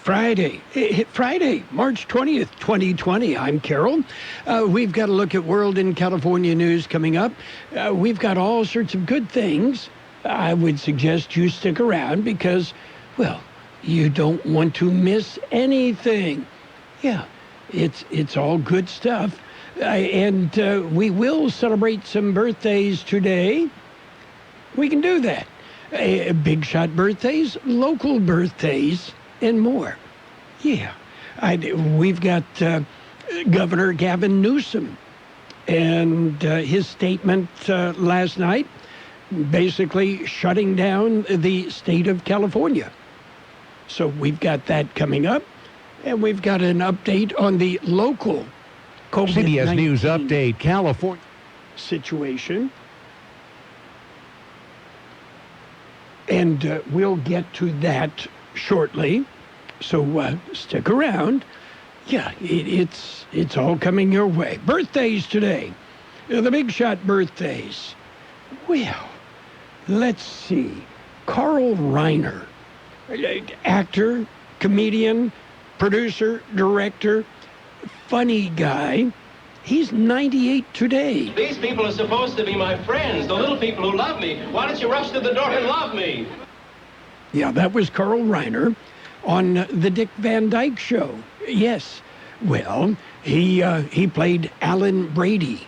Friday, March 20th, 2020. I'm Carroll. We've got a look at world and California news coming up. We've got all sorts of good things. I would suggest you stick around because, well, you don't want to miss anything. Yeah, it's all good stuff. And we will celebrate some birthdays today. We can do that. Big shot birthdays, local birthdays, and more. Yeah. We've got Governor Gavin Newsom and his statement last night basically shutting down the state of California. So we've got that coming up, and we've got an update on the local COVID-19 CBS News Update, California situation. And we'll get to that shortly. So stick around. Yeah, it's all coming your way. Birthdays today. The big shot birthdays. Well, let's see. Carl Reiner, actor, comedian, producer, director, funny guy. He's 98 today. These people are supposed to be my friends, the little people who love me. Why don't you rush to the door and love me? Yeah, that was Carl Reiner on the Dick Van Dyke Show. Yes. Well, he played Alan Brady,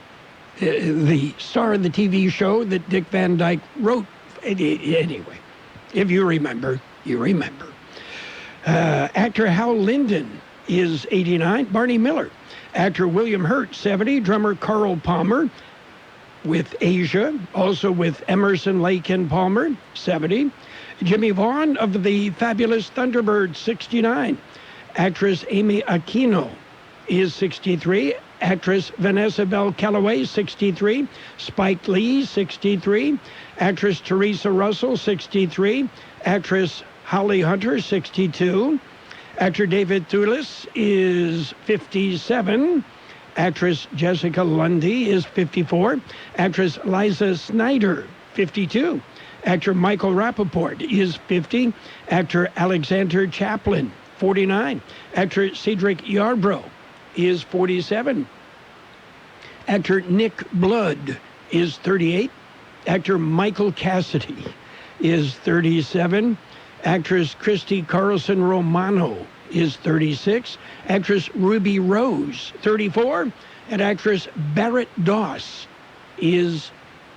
the star of the TV show that Dick Van Dyke wrote. Anyway, if you remember, you remember. Actor Hal Linden is 89. Barney Miller. Actor William Hurt, 70. Drummer Carl Palmer with Asia, also with Emerson, Lake and Palmer, 70. Jimmy Vaughn of the Fabulous Thunderbirds, 69. Actress Amy Aquino is 63. Actress Vanessa Bell Calloway, 63. Spike Lee, 63. Actress Teresa Russell, 63. Actress Holly Hunter, 62. Actor David Thewlis is 57. Actress Jessica Lundy is 54. Actress Liza Snyder, 52. Actor Michael Rappaport is 50. Actor Alexander Chaplin, 49. Actor Cedric Yarbrough is 47. Actor Nick Blood is 38. Actor Michael Cassidy is 37. Actress Christy Carlson Romano is 36. Actress Ruby Rose, 34. And actress Barrett Doss is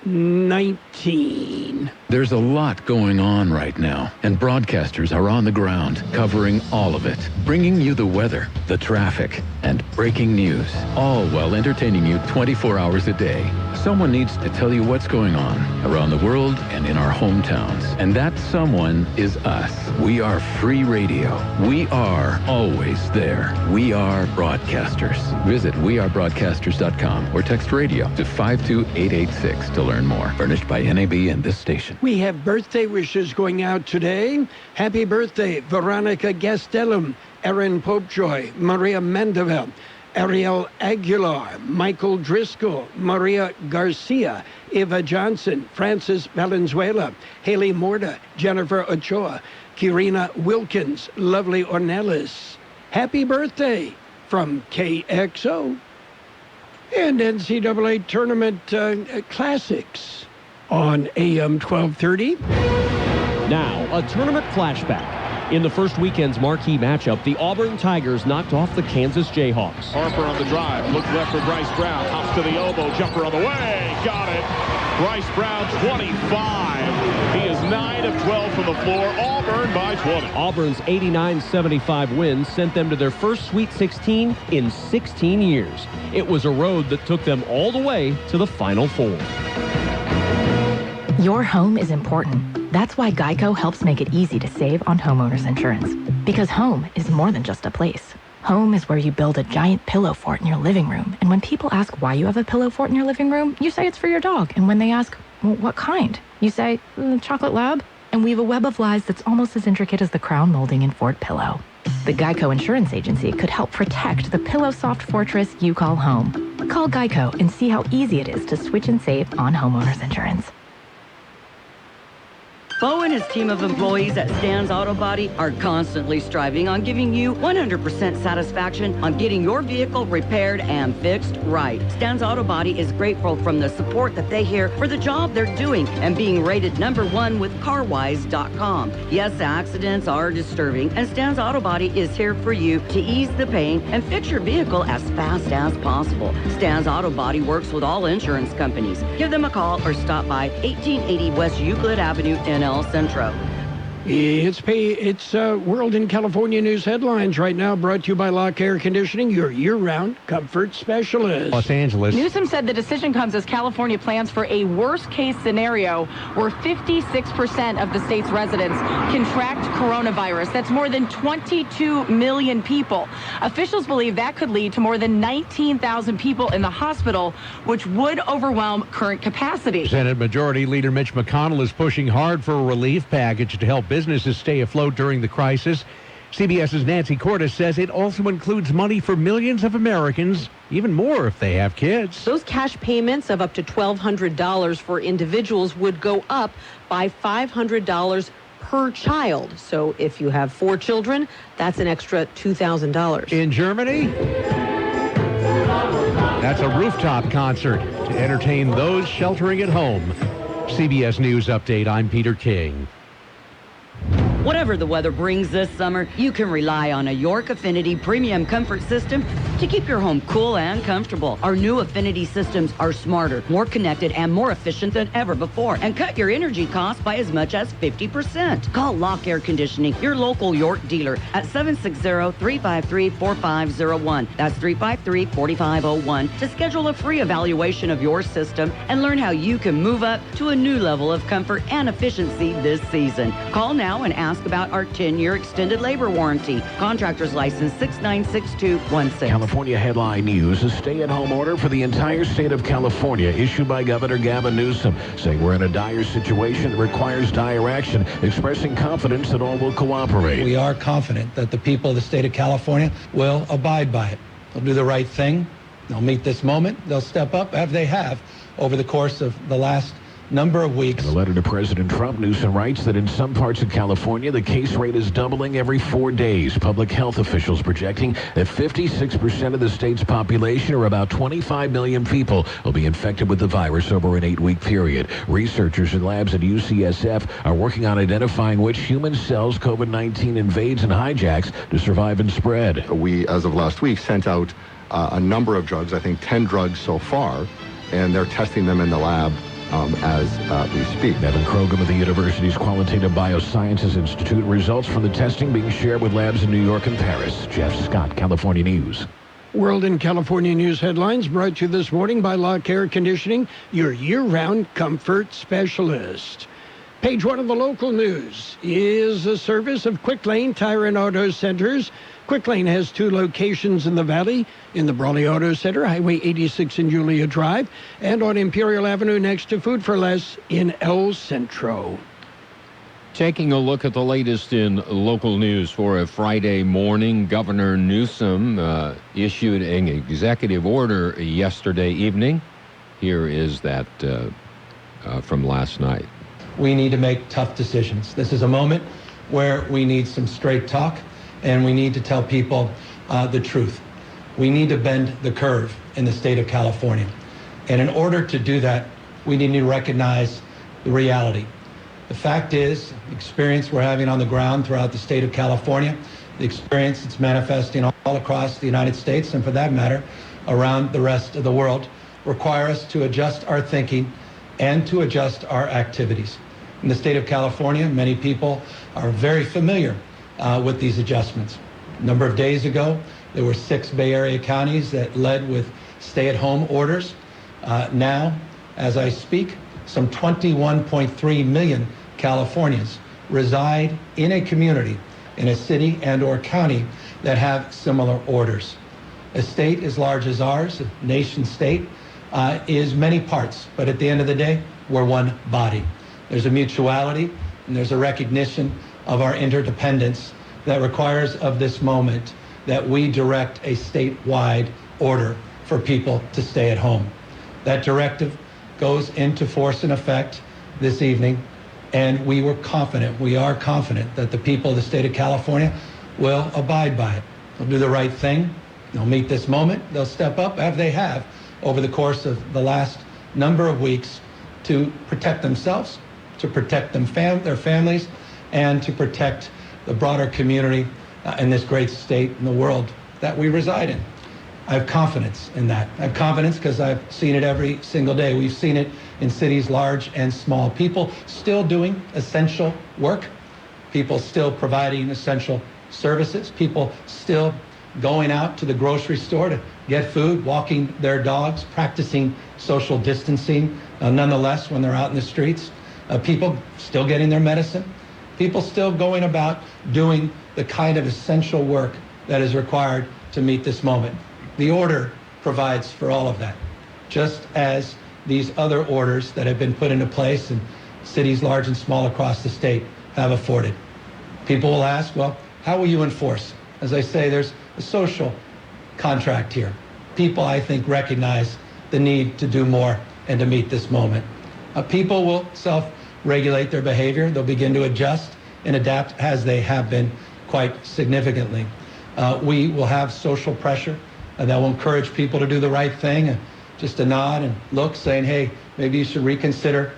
19. There's a lot going on right now, and broadcasters are on the ground covering all of it, bringing you the weather, the traffic, and breaking news, all while entertaining you 24 hours a day. Someone needs to tell you what's going on around the world and in our hometowns, and that someone is us. We are free radio. We are always there. We are broadcasters. Visit wearebroadcasters.com or text radio to 52886 to learn more. Furnished by NAB and this station. We have birthday wishes going out today. Happy birthday, Veronica Gastelum, Erin Popejoy, Maria Mendevel, Ariel Aguilar, Michael Driscoll, Maria Garcia, Eva Johnson, Francis Valenzuela, Haley Morta, Jennifer Ochoa, Kirina Wilkins, Lovely Ornelas. Happy birthday from KXO. And NCAA Tournament Classics on AM 1230. Now, a tournament flashback. In the first weekend's marquee matchup, the Auburn Tigers knocked off the Kansas Jayhawks. Harper on the drive. Look left for Bryce Brown. Hops to the elbow. Jumper on the way. Got it. Bryce Brown, 25. He is 9 of 12 from the floor. Auburn by 20. Auburn's 89-75 win sent them to their first Sweet 16 in 16 years. It was a road that took them all the way to the Final Four. Your home is important. That's why Geico helps make it easy to save on homeowners insurance. Because home is more than just a place. Home is where you build a giant pillow fort in your living room. And when people ask why you have a pillow fort in your living room, you say it's for your dog. And when they ask, well, what kind? You say, chocolate lab. And weave a web of lies that's almost as intricate as the crown molding in Fort Pillow. The Geico Insurance Agency could help protect the pillow soft fortress you call home. Call Geico and see how easy it is to switch and save on homeowners insurance. Bo and his team of employees at Stan's Auto Body are constantly striving on giving you 100% satisfaction on getting your vehicle repaired and fixed right. Stan's Auto Body is grateful from the support that they hear for the job they're doing and being rated #1 with CarWise.com. Yes, accidents are disturbing, and Stan's Auto Body is here for you to ease the pain and fix your vehicle as fast as possible. Stan's Auto Body works with all insurance companies. Give them a call or stop by 1880 West Euclid Avenue in El Centro. It's World in California News headlines right now, brought to you by Lock Air Conditioning, your year-round comfort specialist. Los Angeles. Newsom said the decision comes as California plans for a worst-case scenario where 56% of the state's residents contract coronavirus. That's more than 22 million people. Officials believe that could lead to more than 19,000 people in the hospital, which would overwhelm current capacity. Senate Majority Leader Mitch McConnell is pushing hard for a relief package to help businesses stay afloat during the crisis. CBS's Nancy Cordes says it also includes money for millions of Americans, even more if they have kids. Those cash payments of up to $1,200 for individuals would go up by $500 per child. So if you have 4 children, that's an extra $2,000. In Germany, that's a rooftop concert to entertain those sheltering at home. CBS News Update, I'm Peter King. Whatever the weather brings this summer, you can rely on a York Affinity Premium Comfort System to keep your home cool and comfortable. Our new Affinity systems are smarter, more connected, and more efficient than ever before, and cut your energy costs by as much as 50%. Call Lock Air Conditioning, your local York dealer, at 760-353-4501. That's 353-4501 to schedule a free evaluation of your system and learn how you can move up to a new level of comfort and efficiency this season. Call now and ask about our 10-year extended labor warranty. Contractor's license 696216. California headline news: a stay-at-home order for the entire state of California issued by Governor Gavin Newsom, saying we're in a dire situation that requires dire action, expressing confidence that all will cooperate. We are confident that the people of the state of California will abide by it. They'll do the right thing. They'll meet this moment. They'll step up, as they have over the course of the last number of weeks. In a letter to President Trump, Newsom writes that in some parts of California, the case rate is doubling every 4 days. Public health officials projecting that 56% of the state's population, or about 25 million people, will be infected with the virus over an 8-week period. Researchers in labs at UCSF are working on identifying which human cells COVID-19 invades and hijacks to survive and spread. We, as of last week, sent out a number of drugs, I think 10 drugs so far, and they're testing them in the lab as we speak. Evan Krogum of the university's Qualitative Biosciences Institute. Results from the testing being shared with labs in New York and Paris. Jeff Scott, California News. World in California News headlines brought to you this morning by Lock Air Conditioning, your year-round comfort specialist. Page 1 of the local news is a service of Quick Lane Tire and Auto Centers. Quick Lane has 2 locations in the Valley, in the Brawley Auto Center, Highway 86 and Julia Drive, and on Imperial Avenue next to Food for Less in El Centro. Taking a look at the latest in local news for a Friday morning, Governor Newsom issued an executive order yesterday evening. Here is that from last night. We need to make tough decisions. This is a moment where we need some straight talk, and we need to tell people the truth. We need to bend the curve in the state of California. And in order to do that, we need to recognize the reality. The fact is, the experience we're having on the ground throughout the state of California, the experience that's manifesting all across the United States, and for that matter, around the rest of the world, require us to adjust our thinking and to adjust our activities. In the state of California, many people are very familiar with these adjustments. A number of days ago, there were 6 Bay Area counties that led with stay-at-home orders. Now, as I speak, some 21.3 million Californians reside in a community, in a city and or county that have similar orders. A state as large as ours, a nation state, is many parts, but at the end of the day, we're one body. There's a mutuality and there's a recognition of our interdependence that requires of this moment that we direct a statewide order for people to stay at home. That directive goes into force and effect this evening. And we are confident that the people of the state of California will abide by it. They'll do the right thing. They'll meet this moment. They'll step up, as they have over the course of the last number of weeks, to protect themselves, to protect their families, and to protect the broader community in this great state in the world that we reside in. I have confidence in that. I have confidence because I've seen it every single day. We've seen it in cities large and small. People still doing essential work. People still providing essential services. People still going out to the grocery store to get food, walking their dogs, practicing social distancing, nonetheless, when they're out in the streets. People still getting their medicine. People still going about doing the kind of essential work that is required to meet this moment. The order provides for all of that, just as these other orders that have been put into place in cities large and small across the state have afforded. People will ask, well, how will you enforce? As I say, there's a social contract here. People, I think, recognize the need to do more and to meet this moment. People will self-regulate their behavior. They'll begin to adjust and adapt as they have been quite significantly. We will have social pressure that will encourage people to do the right thing. Just a nod and look saying, hey, maybe you should reconsider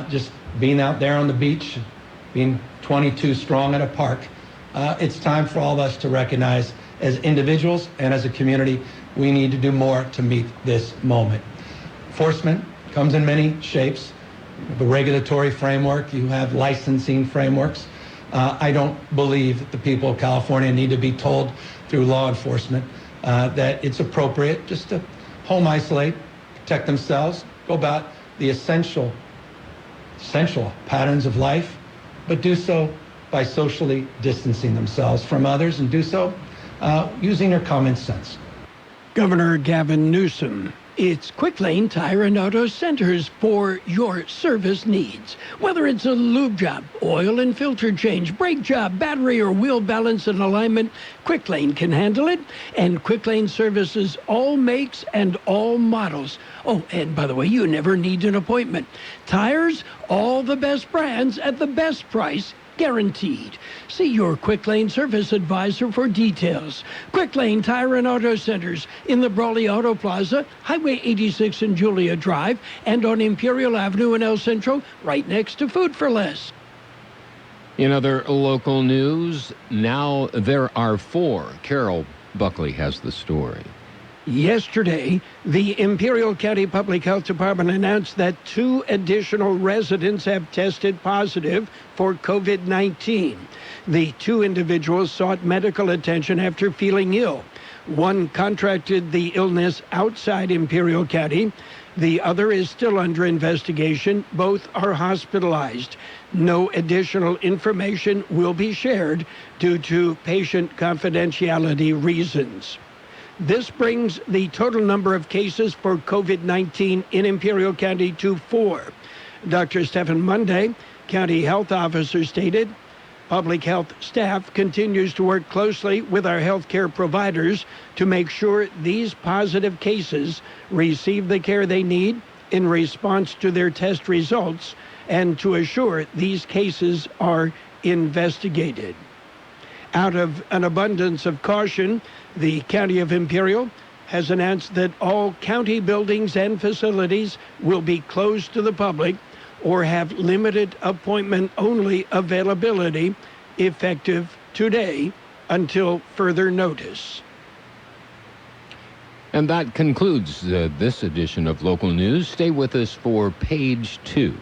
just being out there on the beach, being 22 strong at a park. It's time for all of us to recognize as individuals and as a community, we need to do more to meet this moment. Enforcement comes in many shapes. You have a regulatory framework, you have licensing frameworks. I don't believe that the people of California need to be told through law enforcement that it's appropriate just to home isolate, protect themselves, go about the essential patterns of life, but do so by socially distancing themselves from others and do so using their common sense. Governor Gavin Newsom. It's Quick Lane Tire and Auto Centers for your service needs. Whether it's a lube job, oil and filter change, brake job, battery or wheel balance and alignment, Quick Lane can handle it. And Quick Lane services all makes and all models. Oh, and by the way, you never need an appointment. Tires, all the best brands at the best price, guaranteed. See your Quick Lane service advisor for details. Quick Lane Tire and Auto Centers in the Brawley Auto Plaza, Highway 86 and Julia Drive, and on Imperial Avenue in El Centro, right next to Food for Less. In other local news, now there are 4. Carroll Buckley has the story. Yesterday, the Imperial County Public Health Department announced that 2 additional residents have tested positive for COVID-19. The 2 individuals sought medical attention after feeling ill. One contracted the illness outside Imperial County. The other is still under investigation. Both are hospitalized. No additional information will be shared due to patient confidentiality reasons. This brings the total number of cases for COVID-19 in Imperial County to 4. Dr. Stephen Monday, County Health Officer, stated, public health staff continues to work closely with our healthcare providers to make sure these positive cases receive the care they need in response to their test results and to assure these cases are investigated. Out of an abundance of caution, the County of Imperial has announced that all county buildings and facilities will be closed to the public or have limited appointment-only availability effective today until further notice. And that concludes this edition of Local News. Stay with us for Page 2.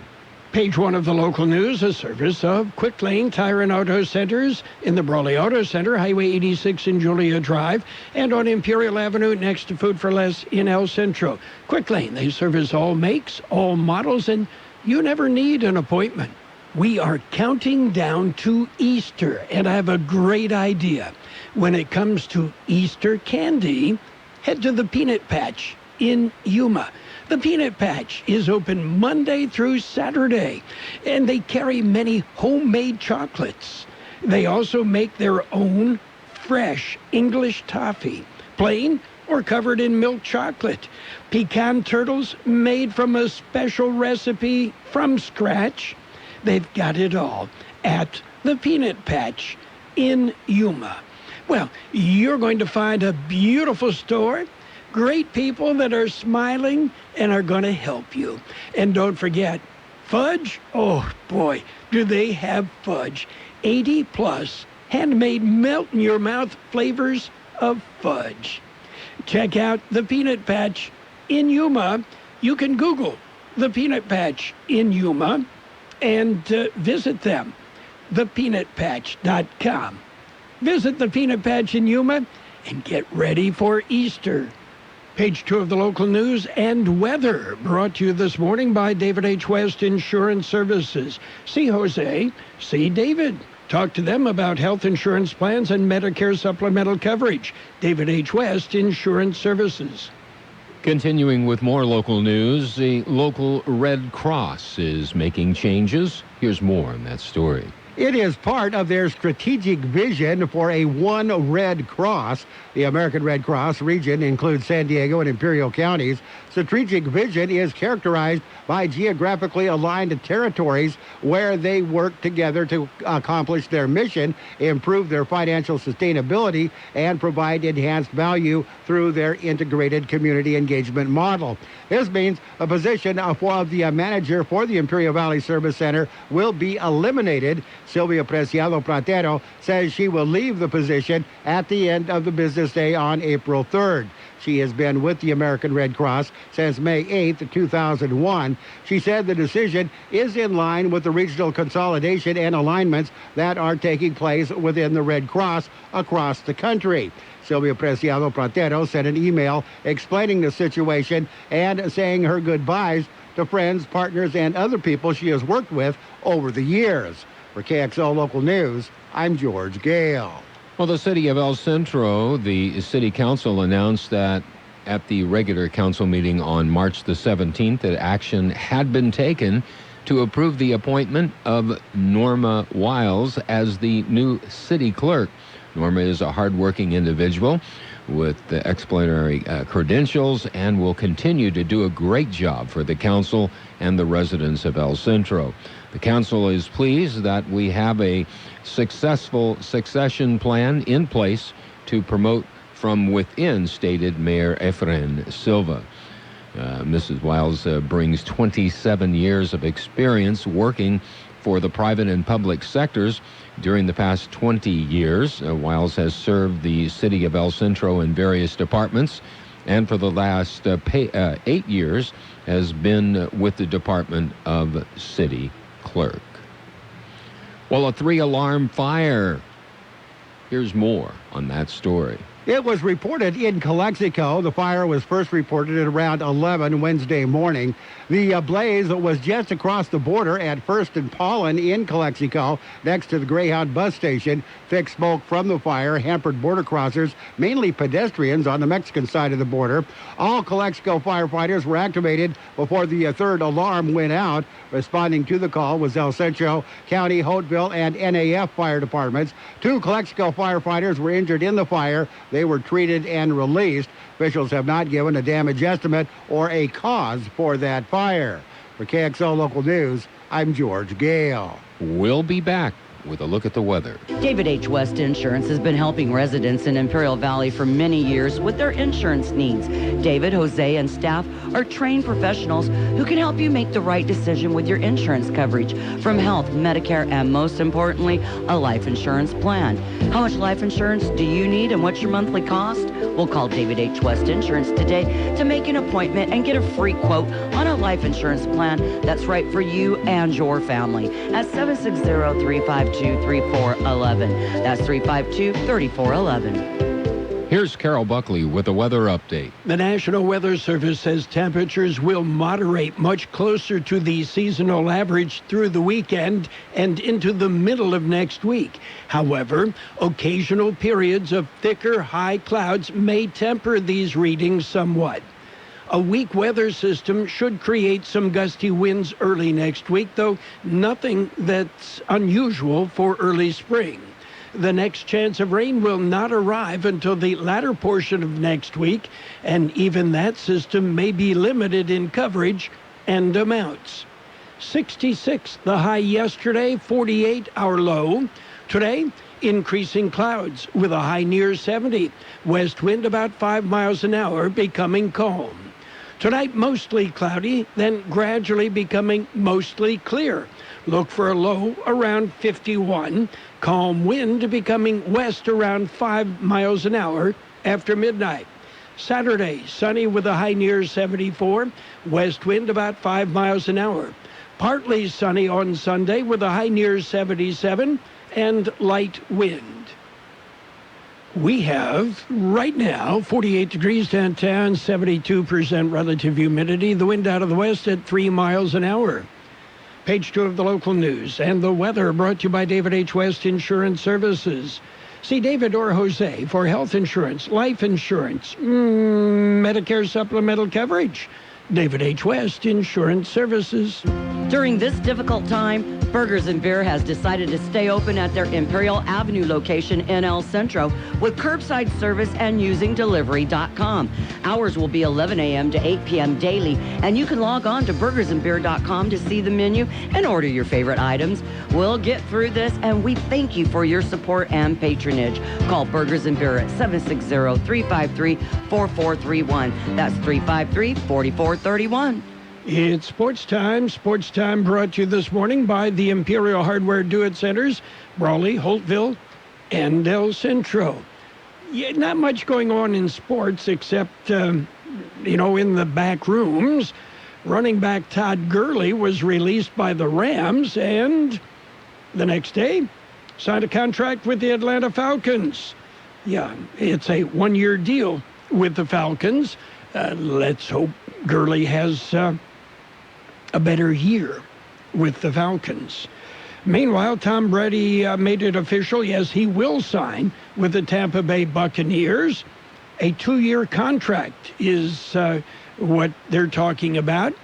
Page 1 of the local news, a service of Quick Lane Tire and Auto Centers in the Brawley Auto Center, Highway 86 in Julia Drive, and on Imperial Avenue next to Food for Less in El Centro. Quick Lane, they service all makes, all models, and you never need an appointment. We are counting down to Easter, and I have a great idea. When it comes to Easter candy, head to the Peanut Patch in Yuma. The Peanut Patch is open Monday through Saturday, and they carry many homemade chocolates. They also make their own fresh English toffee, plain or covered in milk chocolate. Pecan turtles made from a special recipe from scratch. They've got it all at the Peanut Patch in Yuma. Well, you're going to find a beautiful store, great people that are smiling and are going to help you. And don't forget, fudge? Oh, boy, do they have fudge. 80-plus handmade melt-in-your-mouth flavors of fudge. Check out the Peanut Patch in Yuma. You can Google the Peanut Patch in Yuma and visit them, thepeanutpatch.com. Visit the Peanut Patch in Yuma and get ready for Easter. Page 2 of the local news and weather, brought to you this morning by David H. West Insurance Services. See Jose, see David. Talk to them about health insurance plans and Medicare supplemental coverage. David H. West Insurance Services. Continuing with more local news, the local Red Cross is making changes. Here's more on that story. It is part of their strategic vision for a One Red Cross. The American Red Cross region includes San Diego and Imperial counties. Strategic vision is characterized by geographically aligned territories where they work together to accomplish their mission, improve their financial sustainability, and provide enhanced value through their integrated community engagement model. This means a position of the manager for the Imperial Valley Service Center will be eliminated. Sylvia Preciado Platero says she will leave the position at the end of the business day on April 3rd. She has been with the American Red Cross since May 8th, 2001. She said the decision is in line with the regional consolidation and alignments that are taking place within the Red Cross across the country. Sylvia Preciado Platero sent an email explaining the situation and saying her goodbyes to friends, partners, and other people she has worked with over the years. For KXO Local News, I'm George Gale. Well, the city of El Centro, the city council announced that at the regular council meeting on March the 17th that action had been taken to approve the appointment of Norma Wiles as the new city clerk. Norma is a hardworking individual with the exemplary credentials and will continue to do a great job for the council and the residents of El Centro. The council is pleased that we have a successful succession plan in place to promote from within, stated Mayor Efren Silva. Mrs. Wiles brings 27 years of experience working for the private and public sectors. During the past 20 years, Wiles has served the city of El Centro in various departments, and for the last 8 years has been with the Department of City Clerk. Well, a 3-alarm fire. Here's more on that story. It was reported in Calexico. The fire was first reported at around 11 Wednesday morning. The blaze was just across the border at First and Pollen in Calexico, next to the Greyhound bus station. Thick smoke from the fire hampered border crossers, mainly pedestrians on the Mexican side of the border. All Calexico firefighters were activated before the third alarm went out. Responding to the call was El Centro County, Hoteville, and NAF fire departments. 2 Calexico firefighters were injured in the fire. They were treated and released. Officials have not given a damage estimate or a cause for that fire. For KXO Local News, I'm George Gale. We'll be back with a look at the weather. David H. West Insurance has been helping residents in Imperial Valley for many years with their insurance needs. David, Jose, and staff are trained professionals who can help you make the right decision with your insurance coverage, from health, Medicare, and most importantly, a life insurance plan. How much life insurance do you need and what's your monthly cost? We'll call David H. West Insurance today to make an appointment and get a free quote on a life insurance plan that's right for you and your family at 760-352-3411. That's 352-3411. Here's Carroll Buckley with a weather update. The National Weather Service says temperatures will moderate much closer to the seasonal average through the weekend and into the middle of next week. However, occasional periods of thicker high clouds may temper these readings somewhat. A weak weather system should create some gusty winds early next week, though nothing that's unusual for early spring. The next chance of rain will not arrive until the latter portion of next week, and even that system may be limited in coverage and amounts. 66 the high yesterday, 48 our low. Today, increasing clouds with a high near 70. West wind about 5 miles an hour, becoming calm. Tonight, mostly cloudy, then gradually becoming mostly clear. Look for a low around 51. Calm wind becoming west around 5 miles an hour after midnight. Saturday, sunny with a high near 74. West wind about 5 miles an hour. Partly sunny on Sunday with a high near 77 and light wind. We have right now 48 degrees downtown, 72% relative humidity. The wind out of the west at 3 miles an hour. Page 2 of the local news and the weather brought to you by David H. West Insurance Services. See David or Jose for health insurance, life insurance, Medicare supplemental coverage. David H. West Insurance Services. During this difficult time, Burgers & Beer has decided to stay open at their Imperial Avenue location in El Centro with curbside service and using delivery.com. Hours will be 11 a.m. to 8 p.m. daily, and you can log on to burgersandbeer.com to see the menu and order your favorite items. We'll get through this, and we thank you for your support and patronage. Call Burgers & Beer at 760-353-4431. That's 353-4431. It's sports time. Sports time brought to you this morning by the Imperial Hardware Do-It Centers, Brawley, Holtville, and El Centro. Yeah, not much going on in sports except, in the back rooms. Running back Todd Gurley was released by the Rams, and the next day signed a contract with the Atlanta Falcons. Yeah, it's a one-year deal with the Falcons. Let's hope Gurley has a better year with the Falcons. Meanwhile, Tom Brady made it official. Yes, he will sign with the Tampa Bay Buccaneers. A 2-year contract is what they're talking about,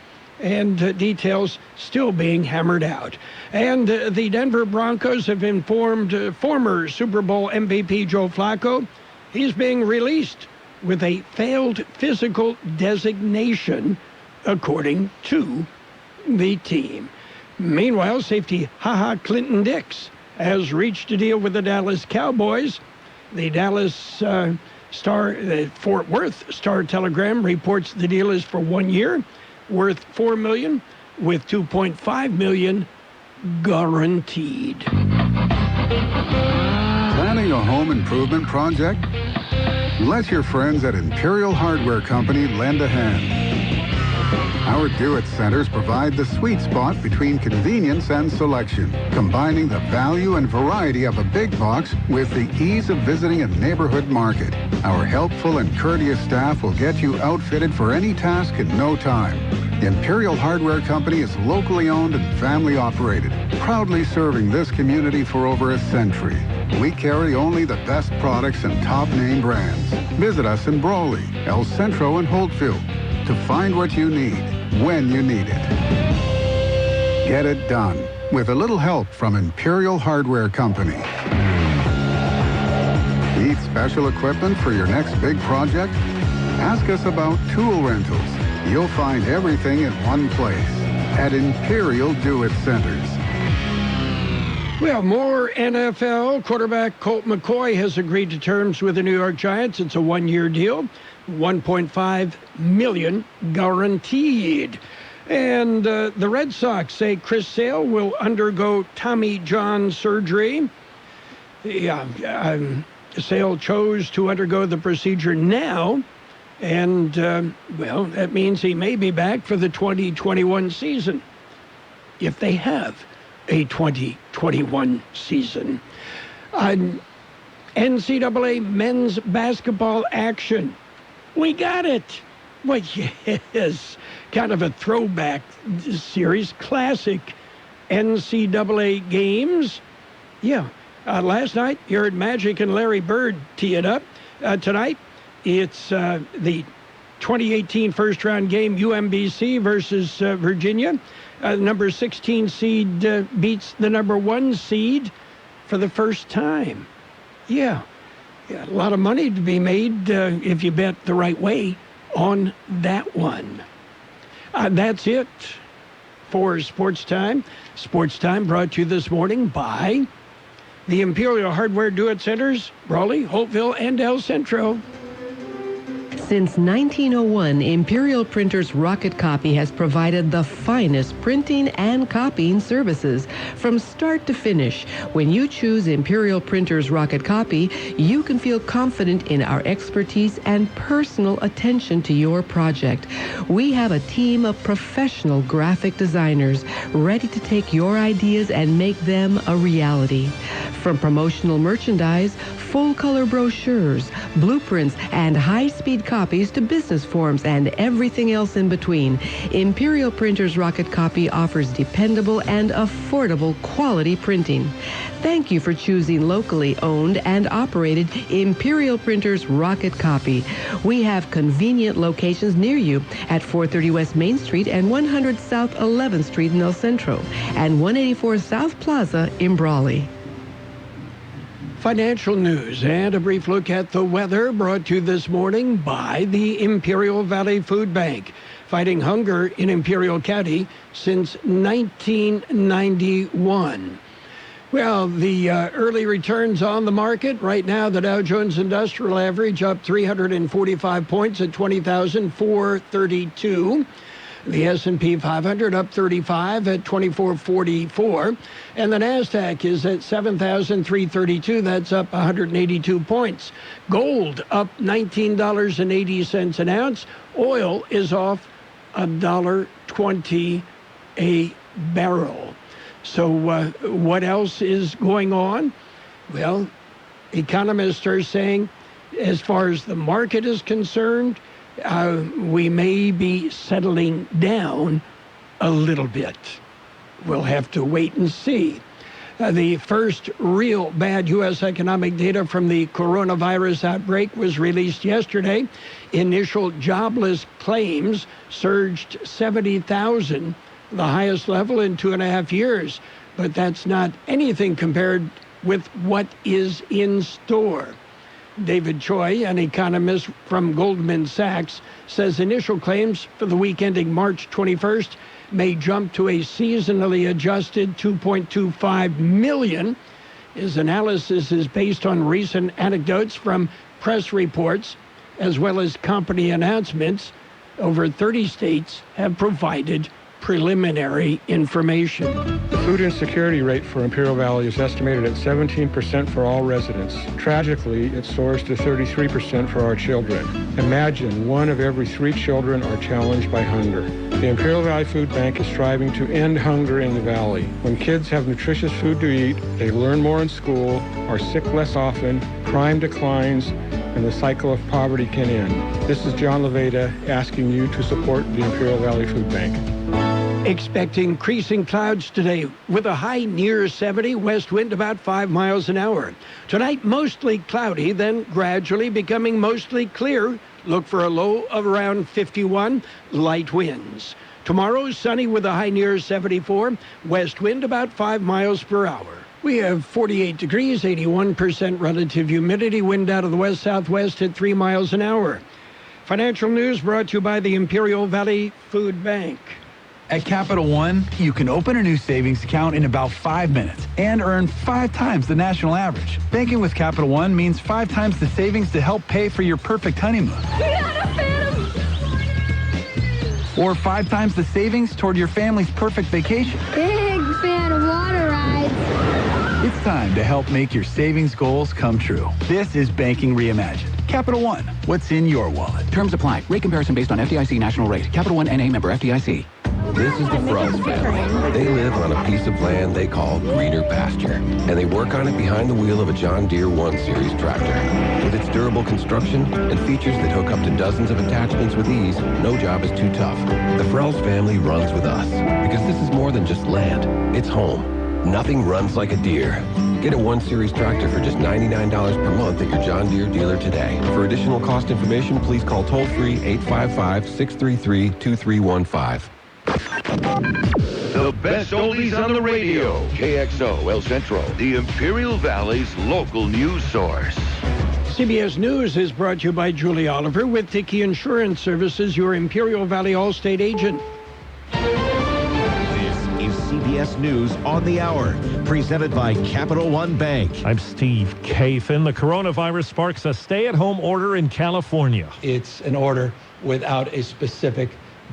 and details still being hammered out. And the Denver Broncos have informed former Super Bowl MVP Joe Flacco he's being released with a failed physical designation, according to the team. Meanwhile, safety Clinton Dix has reached a deal with the Dallas Cowboys. The Dallas Fort Worth Star-Telegram reports the deal is for 1 year, worth $4 million, with $2.5 million guaranteed. Planning a home improvement project? Let your friends at Imperial Hardware Company lend a hand. Our Do-It Centers provide the sweet spot between convenience and selection, combining the value and variety of a big box with the ease of visiting a neighborhood market. Our helpful and courteous staff will get you outfitted for any task in no time. Imperial Hardware Company is locally owned and family operated, proudly serving this community for over a century. We carry only the best products and top name brands. Visit us in Brawley, El Centro, and Holtville to find what you need when you need it. Get it done with a little help from Imperial Hardware Company. Need special equipment for your next big project? Ask us about tool rentals. You'll find everything in one place at Imperial Do-It Centers. Well, more NFL. Quarterback Colt McCoy has agreed to terms with the New York Giants. It's a 1-year deal, $1.5 million guaranteed. And the Red Sox say Chris Sale will undergo Tommy John surgery. Sale chose to undergo the procedure now. And, that means he may be back for the 2021 season, if they have a 2021 season. NCAA men's basketball action. We got it. Well, yes, kind of a throwback series, classic NCAA games. Yeah, last night you heard Magic and Larry Bird tee it up. Tonight, it's the 2018 first-round game, UMBC versus Virginia. Number 16 seed beats the number 1 seed for the first time. Yeah, a lot of money to be made if you bet the right way on that one. That's it for Sports Time. Sports Time brought to you this morning by the Imperial Hardware Do-It Centers, Brawley, Holtville, and El Centro. Since 1901, Imperial Printers Rocket Copy has provided the finest printing and copying services from start to finish. When you choose Imperial Printers Rocket Copy, you can feel confident in our expertise and personal attention to your project. We have a team of professional graphic designers ready to take your ideas and make them a reality. From promotional merchandise, full-color brochures, blueprints, and high-speed copies to business forms and everything else in between, Imperial Printers Rocket Copy offers dependable and affordable quality printing. Thank you for choosing locally owned and operated Imperial Printers Rocket Copy. We have convenient locations near you at 430 West Main Street and 100 South 11th Street in El Centro and 184 South Plaza in Brawley. Financial news and a brief look at the weather brought to you this morning by the Imperial Valley Food Bank, fighting hunger in Imperial County since 1991. Well, the early returns on the market. Right now, the Dow Jones Industrial Average up 345 points at 20,432. The S&P 500 up 35 at 2444. And the NASDAQ is at 7,332. That's up 182 points. Gold up $19.80 an ounce. Oil is off $1.20 a barrel. So what else is going on? Well, economists are saying, as far as the market is concerned, we may be settling down a little bit. We'll have to wait and see. The first real bad U.S. economic data from the coronavirus outbreak was released yesterday. Initial jobless claims surged 70,000, the highest level in 2.5 years. But that's not anything compared with what is in store. David Choi, an economist from Goldman Sachs, says initial claims for the week ending March 21st may jump to a seasonally adjusted 2.25 million. His analysis is based on recent anecdotes from press reports as well as company announcements. Over 30 states have provided preliminary information. The food insecurity rate for Imperial Valley is estimated at 17% for all residents. Tragically, it soars to 33% for our children. Imagine 1 of every 3 children are challenged by hunger. The Imperial Valley Food Bank is striving to end hunger in the valley. When kids have nutritious food to eat, they learn more in school, are sick less often, crime declines, and the cycle of poverty can end. This is John Levada asking you to support the Imperial Valley Food Bank. Expect increasing clouds today with a high near 70, west wind about 5 miles an hour. Tonight, mostly cloudy, then gradually becoming mostly clear. Look for a low of around 51, light winds. Tomorrow, sunny with a high near 74, west wind about 5 miles per hour. We have 48 degrees, 81% relative humidity, wind out of the west-southwest at 3 miles an hour. Financial news brought to you by the Imperial Valley Food Bank. At Capital One, you can open a new savings account in about 5 minutes and earn 5 times the national average. Banking with Capital One means 5 times the savings to help pay for your perfect honeymoon. Or 5 times the savings toward your family's perfect vacation. Big fan of water rides. It's time to help make your savings goals come true. This is Banking Reimagined. Capital One, what's in your wallet? Terms apply. Rate comparison based on FDIC national rate. Capital One NA member FDIC. This is the Frells family. They live on a piece of land they call greener pasture, and they work on it behind the wheel of a John Deere 1 Series tractor. With its durable construction and features that hook up to dozens of attachments with ease, no job is too tough. The Frells family runs with us, because this is more than just land. It's home. Nothing runs like a Deere. Get a 1 Series tractor for just $99 per month at your John Deere dealer today. For additional cost information, please call toll-free 855-633-2315. The best oldies on the radio. KXO El Centro, the Imperial Valley's local news source. CBS News is brought to you by Julie Oliver with Dickey Insurance Services, your Imperial Valley Allstate agent. The CBS News on the Hour, presented by Capital One Bank. I'm Steve Kathan. The coronavirus sparks a stay-at-home order in California. It's an order without a specific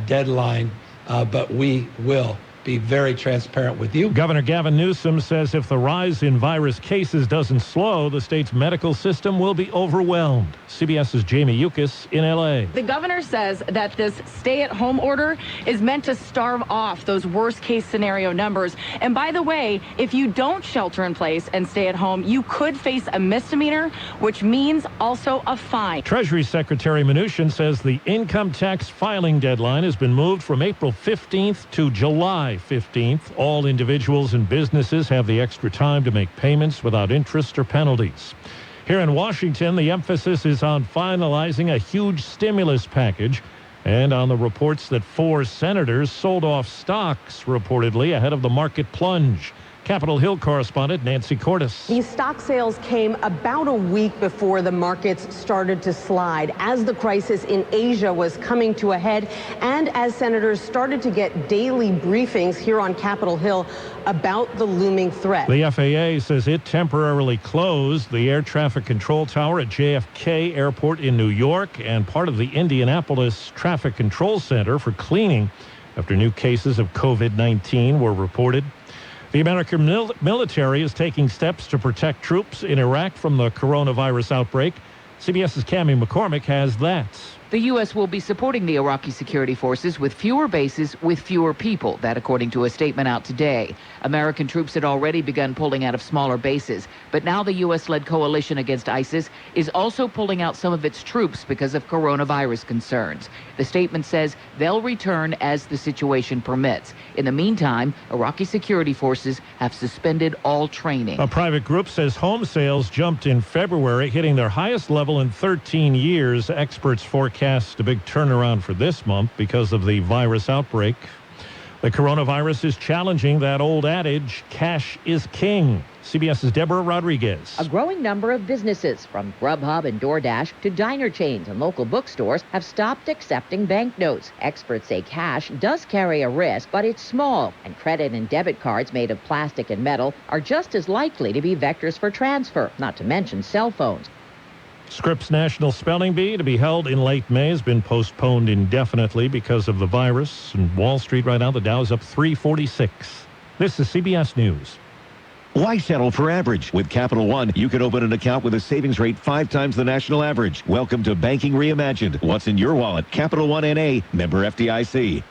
deadline, but we will be very transparent with you. Governor Gavin Newsom says if the rise in virus cases doesn't slow, the state's medical system will be overwhelmed. CBS's Jamie Yukas in L.A. The governor says that this stay-at-home order is meant to starve off those worst-case scenario numbers. And by the way, if you don't shelter in place and stay at home, you could face a misdemeanor, which means also a fine. Treasury Secretary Mnuchin says the income tax filing deadline has been moved from April 15th to July 15th. All individuals and businesses have the extra time to make payments without interest or penalties. Here in Washington, the emphasis is on finalizing a huge stimulus package and on the reports that 4 senators sold off stocks reportedly ahead of the market plunge. Capitol Hill correspondent Nancy Cordes. These stock sales came about a week before the markets started to slide, as the crisis in Asia was coming to a head and as senators started to get daily briefings here on Capitol Hill about the looming threat. The FAA says it temporarily closed the air traffic control tower at JFK Airport in New York and part of the Indianapolis Traffic Control Center for cleaning after new cases of COVID-19 were reported. The American military is taking steps to protect troops in Iraq from the coronavirus outbreak. CBS's Cammie McCormick has that. The U.S. will be supporting the Iraqi security forces with fewer bases, with fewer people. That according to a statement out today. American troops had already begun pulling out of smaller bases, but now the U.S.-led coalition against ISIS is also pulling out some of its troops because of coronavirus concerns. The statement says they'll return as the situation permits. In the meantime, Iraqi security forces have suspended all training. A private group says home sales jumped in February, hitting their highest level in 13 years. Experts forecast a big turnaround for this month because of the virus outbreak. The coronavirus is challenging that old adage, cash is king. CBS's Deborah Rodriguez. A growing number of businesses, from Grubhub and DoorDash to diner chains and local bookstores, have stopped accepting banknotes. Experts say cash does carry a risk, but it's small, and credit and debit cards made of plastic and metal are just as likely to be vectors for transfer, not to mention cell phones. Scripps National Spelling Bee, to be held in late May, has been postponed indefinitely because of the virus. And Wall Street right now, the Dow's up 346. This is CBS News. Why settle for average? With Capital One, you can open an account with a savings rate 5 times the national average. Welcome to Banking Reimagined. What's in your wallet? Capital One N.A., member FDIC.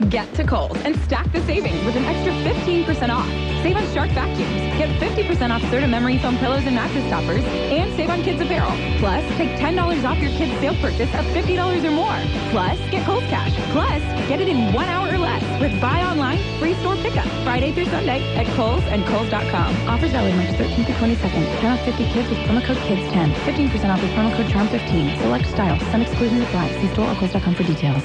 Get to Kohl's and stack the savings with an extra 15% off. Save on Shark vacuums. Get 50% off Serta memory foam pillows and mattress toppers. And save on kids apparel. Plus, take $10 off your kids' sale purchase of $50 or more. Plus, get Kohl's Cash. Plus, get it in 1 hour or less with buy online, free store pickup. Friday through Sunday at Kohl's and Kohl's.com. Offers valid March 13th through 22nd. 10 off 50 kids with promo code KIDS10. 15% off with promo code CHARM15. Select styles. Some exclusions apply. See store or Kohl's.com for details.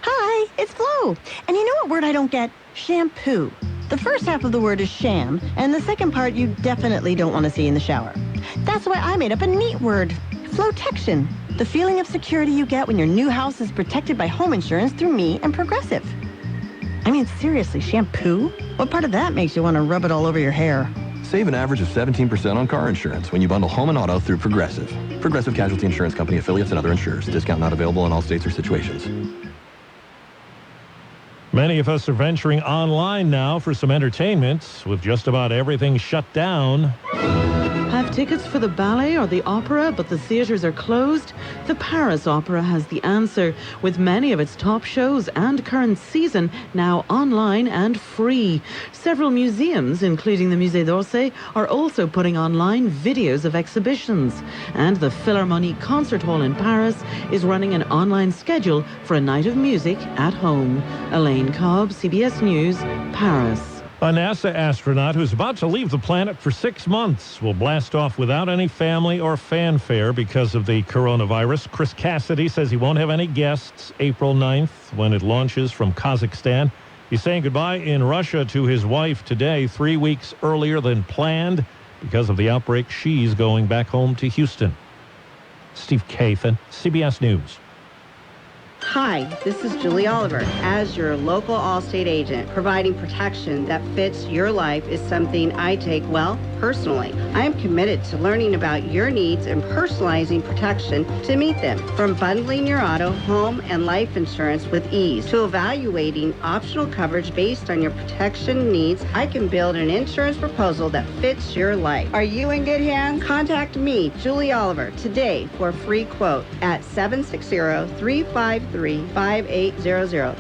Hi, it's Flo. And you know what word I don't get? Shampoo. The first half of the word is sham, and the second part you definitely don't want to see in the shower. That's why I made up a neat word. Flotection. The feeling of security you get when your new house is protected by home insurance through me and Progressive. I mean, seriously, shampoo? What part of that makes you want to rub it all over your hair? Save an average of 17% on car insurance when you bundle home and auto through Progressive. Progressive Casualty Insurance Company, affiliates, and other insurers. Discount not available in all states or situations. Many of us are venturing online now for some entertainment, with just about everything shut down. Have tickets for the ballet or the opera, but the theaters are closed? The Paris Opera has the answer, with many of its top shows and current season now online and free. Several museums, including the Musée d'Orsay, are also putting online videos of exhibitions. And the Philharmonie Concert Hall in Paris is running an online schedule for a night of music at home. Elaine Cobb, CBS News, Paris. A NASA astronaut who's about to leave the planet for 6 months will blast off without any family or fanfare because of the coronavirus. Chris Cassidy says he won't have any guests April 9th when it launches from Kazakhstan. He's saying goodbye in Russia to his wife today, 3 weeks earlier than planned. Because of the outbreak, she's going back home to Houston. Steve Kathan, CBS News. Hi, this is Julie Oliver. As your local Allstate agent, providing protection that fits your life is something I take well personally. I am committed to learning about your needs and personalizing protection to meet them. From bundling your auto, home, and life insurance with ease to evaluating optional coverage based on your protection needs, I can build an insurance proposal that fits your life. Are you in good hands? Contact me, Julie Oliver, today for a free quote at 760-353-5800.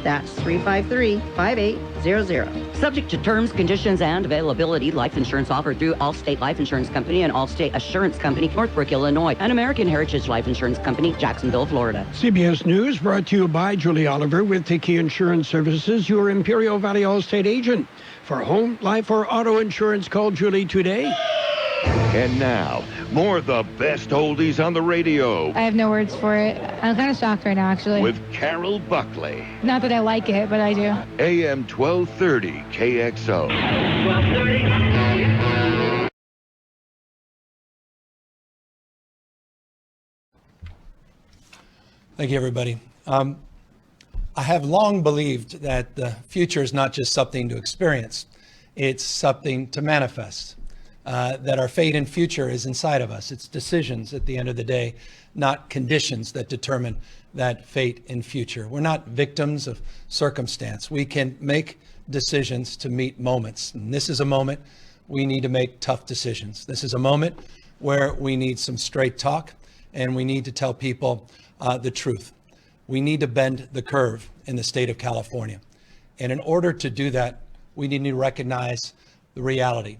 That's 353-5800. Subject to terms, conditions, and availability. Life insurance offered through Allstate Life Insurance Company and Allstate Assurance Company, Northbrook, Illinois, and American Heritage Life Insurance Company, Jacksonville, Florida. CBS News brought to you by Julie Oliver with Tiki Insurance Services, your Imperial Valley Allstate agent. For home, life, or auto insurance, call Julie today. And now, more of the best oldies on the radio. I have no words for it. I'm kind of shocked right now, actually. With Carroll Buckley. Not that I like it, but I do. AM 1230 KXO. 1230. Thank you, everybody. I have long believed that the future is not just something to experience, it's something to manifest. That our fate and future is inside of us. It's decisions at the end of the day, not conditions that determine that fate and future. We're not victims of circumstance. We can make decisions to meet moments. And this is a moment we need to make tough decisions. This is a moment where we need some straight talk and we need to tell people the truth. We need to bend the curve in the state of California. And in order to do that, we need to recognize the reality.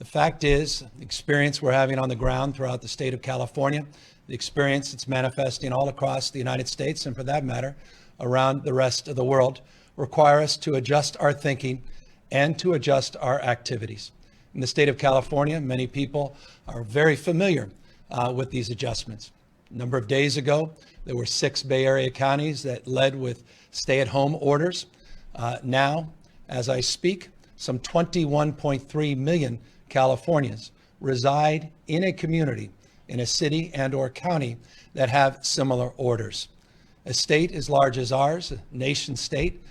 The fact is, the experience we're having on the ground throughout the state of California, the experience that's manifesting all across the United States, and for that matter, around the rest of the world, require us to adjust our thinking and to adjust our activities. In the state of California, many people are very familiar with these adjustments. A number of days ago, there were 6 Bay Area counties that led with stay-at-home orders. Now, as I speak, some 21.3 million Californians reside in a community, in a city and or county that have similar orders. A state as large as ours, a nation state,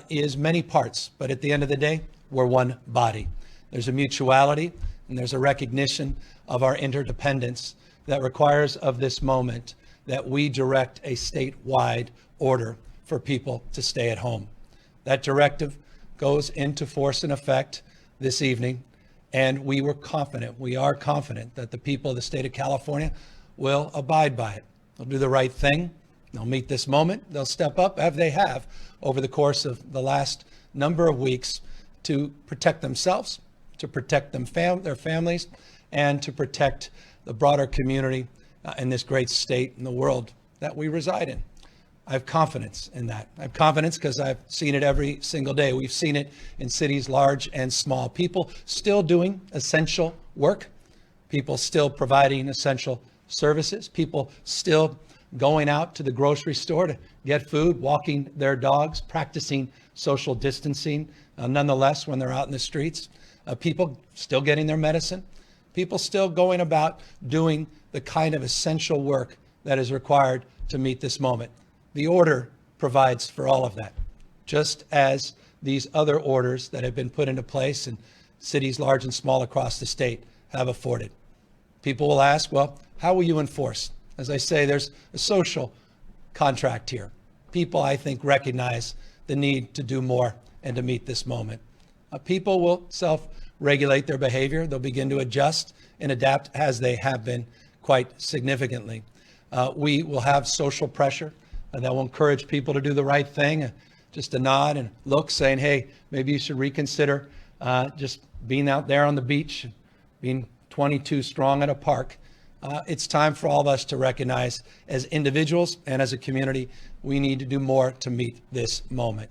is many parts, but at the end of the day, we're one body. There's a mutuality and there's a recognition of our interdependence that requires of this moment that we direct a statewide order for people to stay at home. That directive goes into force and effect this evening. And we are confident that the people of the state of California will abide by it. They'll do the right thing. They'll meet this moment. They'll step up, as they have over the course of the last number of weeks, to protect themselves, to protect their families, and to protect the broader community in this great state in the world that we reside in. I have confidence in that. I have confidence because I've seen it every single day. We've seen it in cities large and small. People still doing essential work. People still providing essential services. People still going out to the grocery store to get food, walking their dogs, practicing social distancing, nonetheless, when they're out in the streets. People still getting their medicine. People still going about doing the kind of essential work that is required to meet this moment. The order provides for all of that, just as these other orders that have been put into place in cities large and small across the state have afforded. People will ask, well, how will you enforce? As I say, there's a social contract here. People, I think, recognize the need to do more and to meet this moment. People will self-regulate their behavior. They'll begin to adjust and adapt as they have been quite significantly. We will have social pressure that will encourage people to do the right thing. Just a nod and look saying, hey, maybe you should reconsider just being out there on the beach, being 22 strong at a park. It's time for all of us to recognize as individuals and as a community, we need to do more to meet this moment.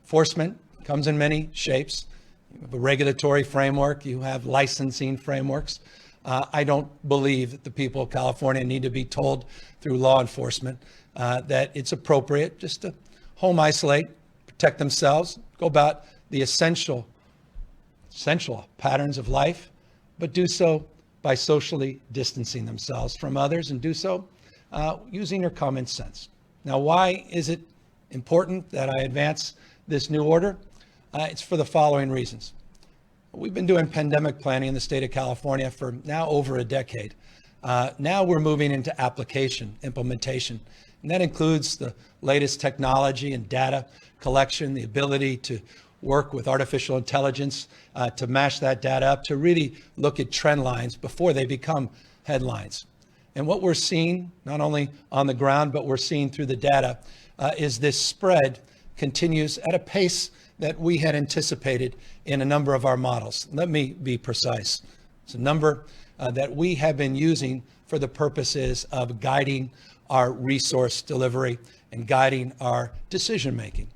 Enforcement comes in many shapes. You have a regulatory framework, you have licensing frameworks. I don't believe that the people of California need to be told through law enforcement that it's appropriate just to home isolate, protect themselves, go about the essential patterns of life, but do so by socially distancing themselves from others and do so using your common sense. Now, why is it important that I advance this new order? It's for the following reasons. We've been doing pandemic planning in the state of California for now over a decade. Now we're moving into application, implementation, and that includes the latest technology and data collection, the ability to work with artificial intelligence to mash that data up, to really look at trend lines before they become headlines. And what we're seeing, not only on the ground, but we're seeing through the data, is this spread continues at a pace that we had anticipated in a number of our models. Let me be precise. It's a number that we have been using for the purposes of guiding our resource delivery and guiding our decision making.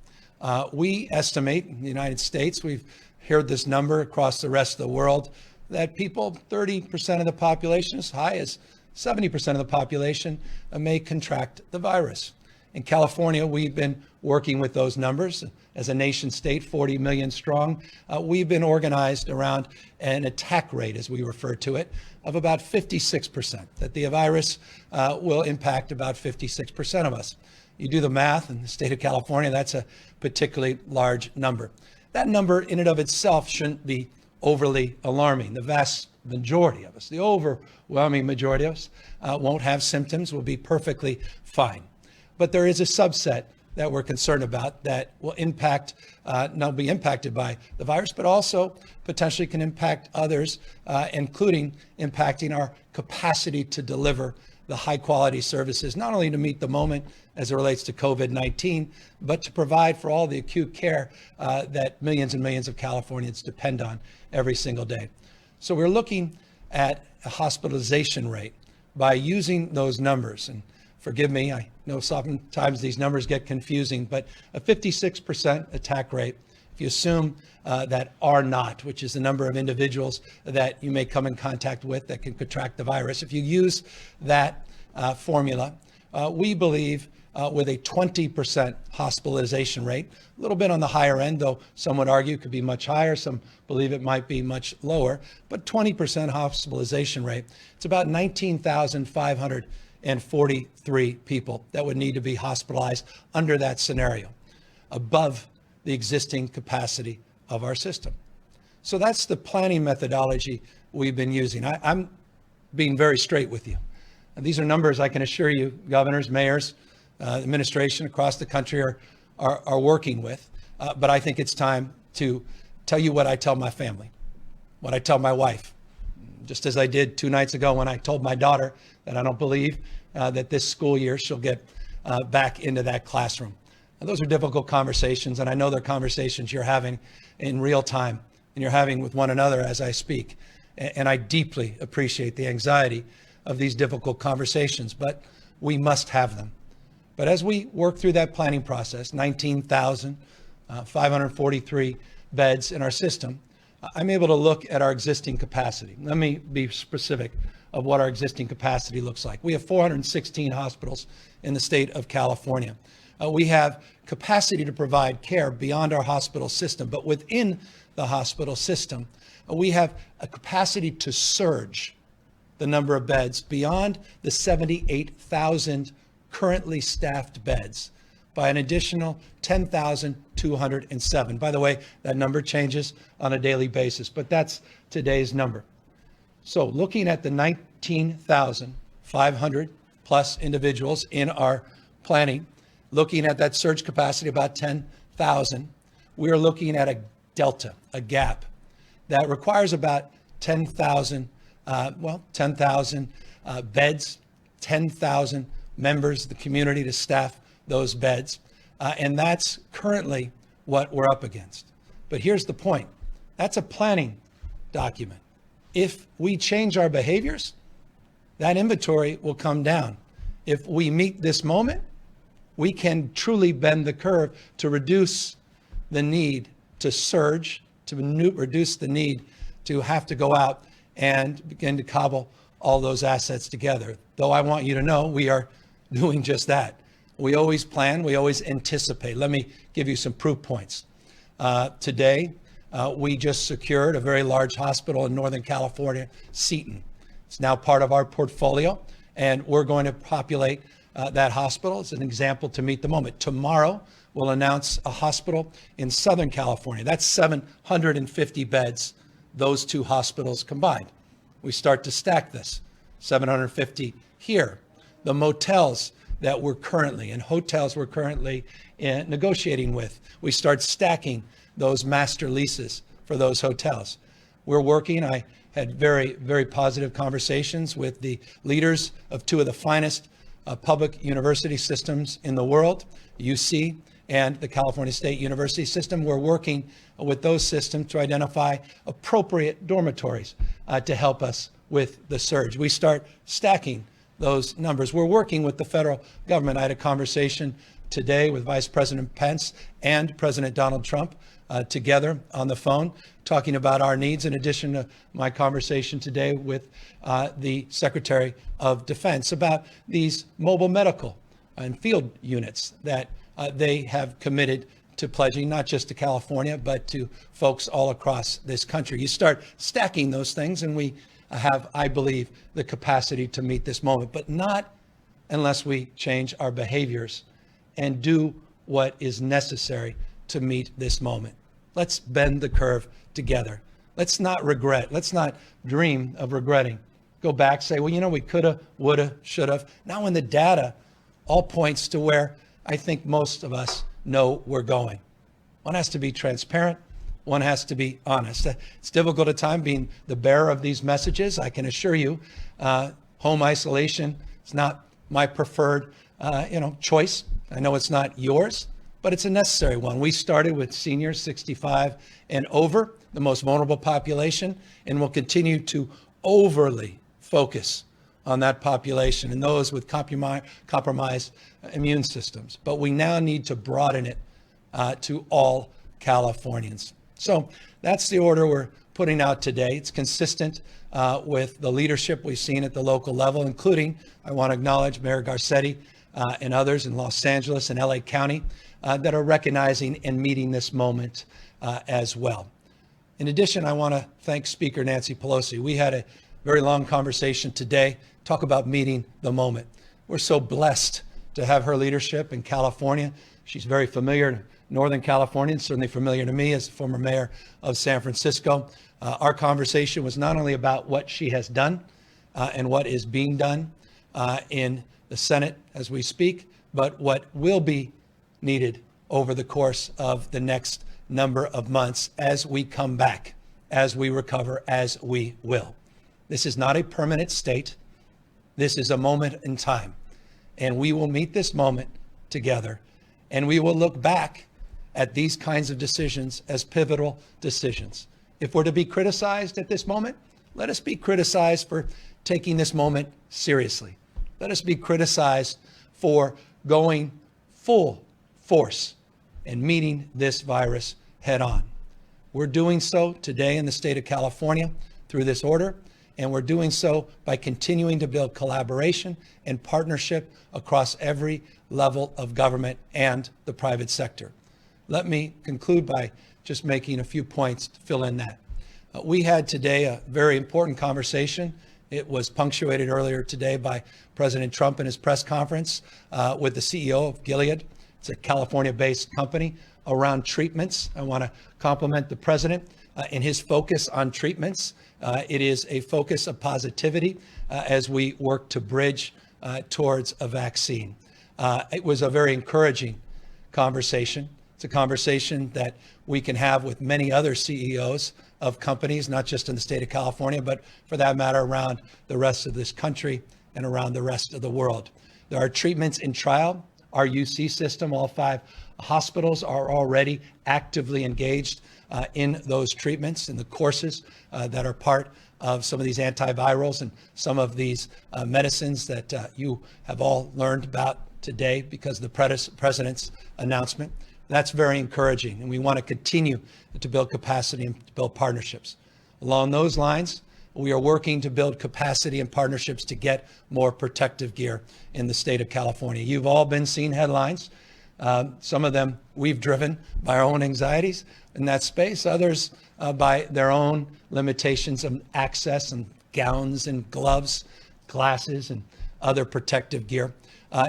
We estimate in the United States, we've heard this number across the rest of the world, that people, 30% of the population, as high as 70% of the population, may contract the virus. In California, we've been working with those numbers. As a nation state, 40 million strong, we've been organized around an attack rate, as we refer to it, of about 56%, that the virus will impact about 56% of us. You do the math in the state of California, that's a particularly large number. That number in and of itself shouldn't be overly alarming. The vast majority of us, the overwhelming majority of us, won't have symptoms, will be perfectly fine. But there is a subset that we're concerned about that will impact, not be impacted by the virus, but also potentially can impact others, including impacting our capacity to deliver the high quality services, not only to meet the moment as it relates to COVID-19, but to provide for all the acute care that millions and millions of Californians depend on every single day. So we're looking at a hospitalization rate by using those numbers. And forgive me, I know sometimes these numbers get confusing, but a 56% attack rate, if you assume that R0, which is the number of individuals that you may come in contact with that can contract the virus, if you use that formula, we believe with a 20% hospitalization rate, a little bit on the higher end, though some would argue it could be much higher, some believe it might be much lower, but 20% hospitalization rate, it's about 19,543 people that would need to be hospitalized under that scenario, above the existing capacity of our system. So that's the planning methodology we've been using. I'm being very straight with you. And these are numbers I can assure you governors, mayors, administration across the country are working with. But I think it's time to tell you what I tell my family, what I tell my wife, just as I did 2 nights ago when I told my daughter that I don't believe that this school year she'll get back into that classroom. And those are difficult conversations, and I know they're conversations you're having in real time and you're having with one another as I speak. And I deeply appreciate the anxiety of these difficult conversations, but we must have them. But as we work through that planning process, 19,543 beds in our system, I'm able to look at our existing capacity. Let me be specific of what our existing capacity looks like. We have 416 hospitals in the state of California. We have capacity to provide care beyond our hospital system, but within the hospital system, we have a capacity to surge the number of beds beyond the 78,000 currently staffed beds by an additional 10,207. By the way, that number changes on a daily basis, but that's today's number. So looking at the 19,500 plus individuals in our planning, looking at that surge capacity, about 10,000, we are looking at a delta, a gap that requires about 10,000 beds, 10,000 members of the community to staff those beds. And that's currently what we're up against. But here's the point. That's a planning document. If we change our behaviors, that inventory will come down. If we meet this moment, we can truly bend the curve to reduce the need to surge, to reduce the need to have to go out and begin to cobble all those assets together. Though I want you to know we are doing just that. We always plan, we always anticipate. Let me give you some proof points. Today, we just secured a very large hospital in Northern California, Seton. It's now part of our portfolio, and we're going to populate that hospital is an example to meet the moment. Tomorrow, we'll announce a hospital in Southern California. That's 750 beds, those two hospitals combined. We start to stack this, 750 here. The motels that we're currently, and hotels we're currently negotiating with, we start stacking those master leases for those hotels. We're working, I had very, very positive conversations with the leaders of two of the finest public university systems in the world, UC and the California State University system. We're working with those systems to identify appropriate dormitories to help us with the surge. We start stacking those numbers. We're working with the federal government. I had a conversation today with Vice President Pence and President Donald Trump together on the phone, talking about our needs, in addition to my conversation today with the Secretary of Defense about these mobile medical and field units that they have committed to pledging, not just to California, but to folks all across this country. You start stacking those things, and we have, I believe, the capacity to meet this moment, but not unless we change our behaviors and do what is necessary to meet this moment. Let's bend the curve together. Let's not regret. Let's not dream of regretting. Go back, say, well, we coulda, woulda, shoulda. Now when the data all points to where I think most of us know we're going. One has to be transparent. One has to be honest. It's difficult at times being the bearer of these messages. I can assure you, home isolation is not my preferred, choice. I know it's not yours, but it's a necessary one. We started with seniors 65 and over, the most vulnerable population, and we'll continue to overly focus on that population and those with compromised immune systems. But we now need to broaden it to all Californians. So that's the order we're putting out today. It's consistent with the leadership we've seen at the local level, including, I want to acknowledge Mayor Garcetti and others in Los Angeles and LA County that are recognizing and meeting this moment as well. In addition, I want to thank Speaker Nancy Pelosi. We had a very long conversation today, talk about meeting the moment. We're so blessed to have her leadership in California. She's very familiar to Northern California, and certainly familiar to me as former mayor of San Francisco. Our conversation was not only about what she has done and what is being done in the Senate as we speak, but what will be needed over the course of the next number of months as we come back, as we recover, as we will. This is not a permanent state. This is a moment in time. And we will meet this moment together. And we will look back at these kinds of decisions as pivotal decisions. If we're to be criticized at this moment, let us be criticized for taking this moment seriously. Let us be criticized for going full force and meeting this virus head on. We're doing so today in the state of California through this order, and we're doing so by continuing to build collaboration and partnership across every level of government and the private sector. Let me conclude by just making a few points to fill in that. We had today a very important conversation. It was punctuated earlier today by President Trump in his press conference with the CEO of Gilead. It's a California-based company around treatments. I want to compliment the president in his focus on treatments. It is a focus of positivity as we work to bridge towards a vaccine. It was a very encouraging conversation. It's a conversation that we can have with many other CEOs of companies, not just in the state of California, but for that matter, around the rest of this country and around the rest of the world. There are treatments in trial. Our UC system, all 5 hospitals are already actively engaged in those treatments and the courses that are part of some of these antivirals and some of these medicines that you have all learned about today because of the president's announcement. That's very encouraging, and we want to continue to build capacity and to build partnerships. Along those lines, we are working to build capacity and partnerships to get more protective gear in the state of California. You've all been seeing headlines. Some of them we've driven by our own anxieties in that space, others by their own limitations of access and gowns and gloves, glasses and other protective gear.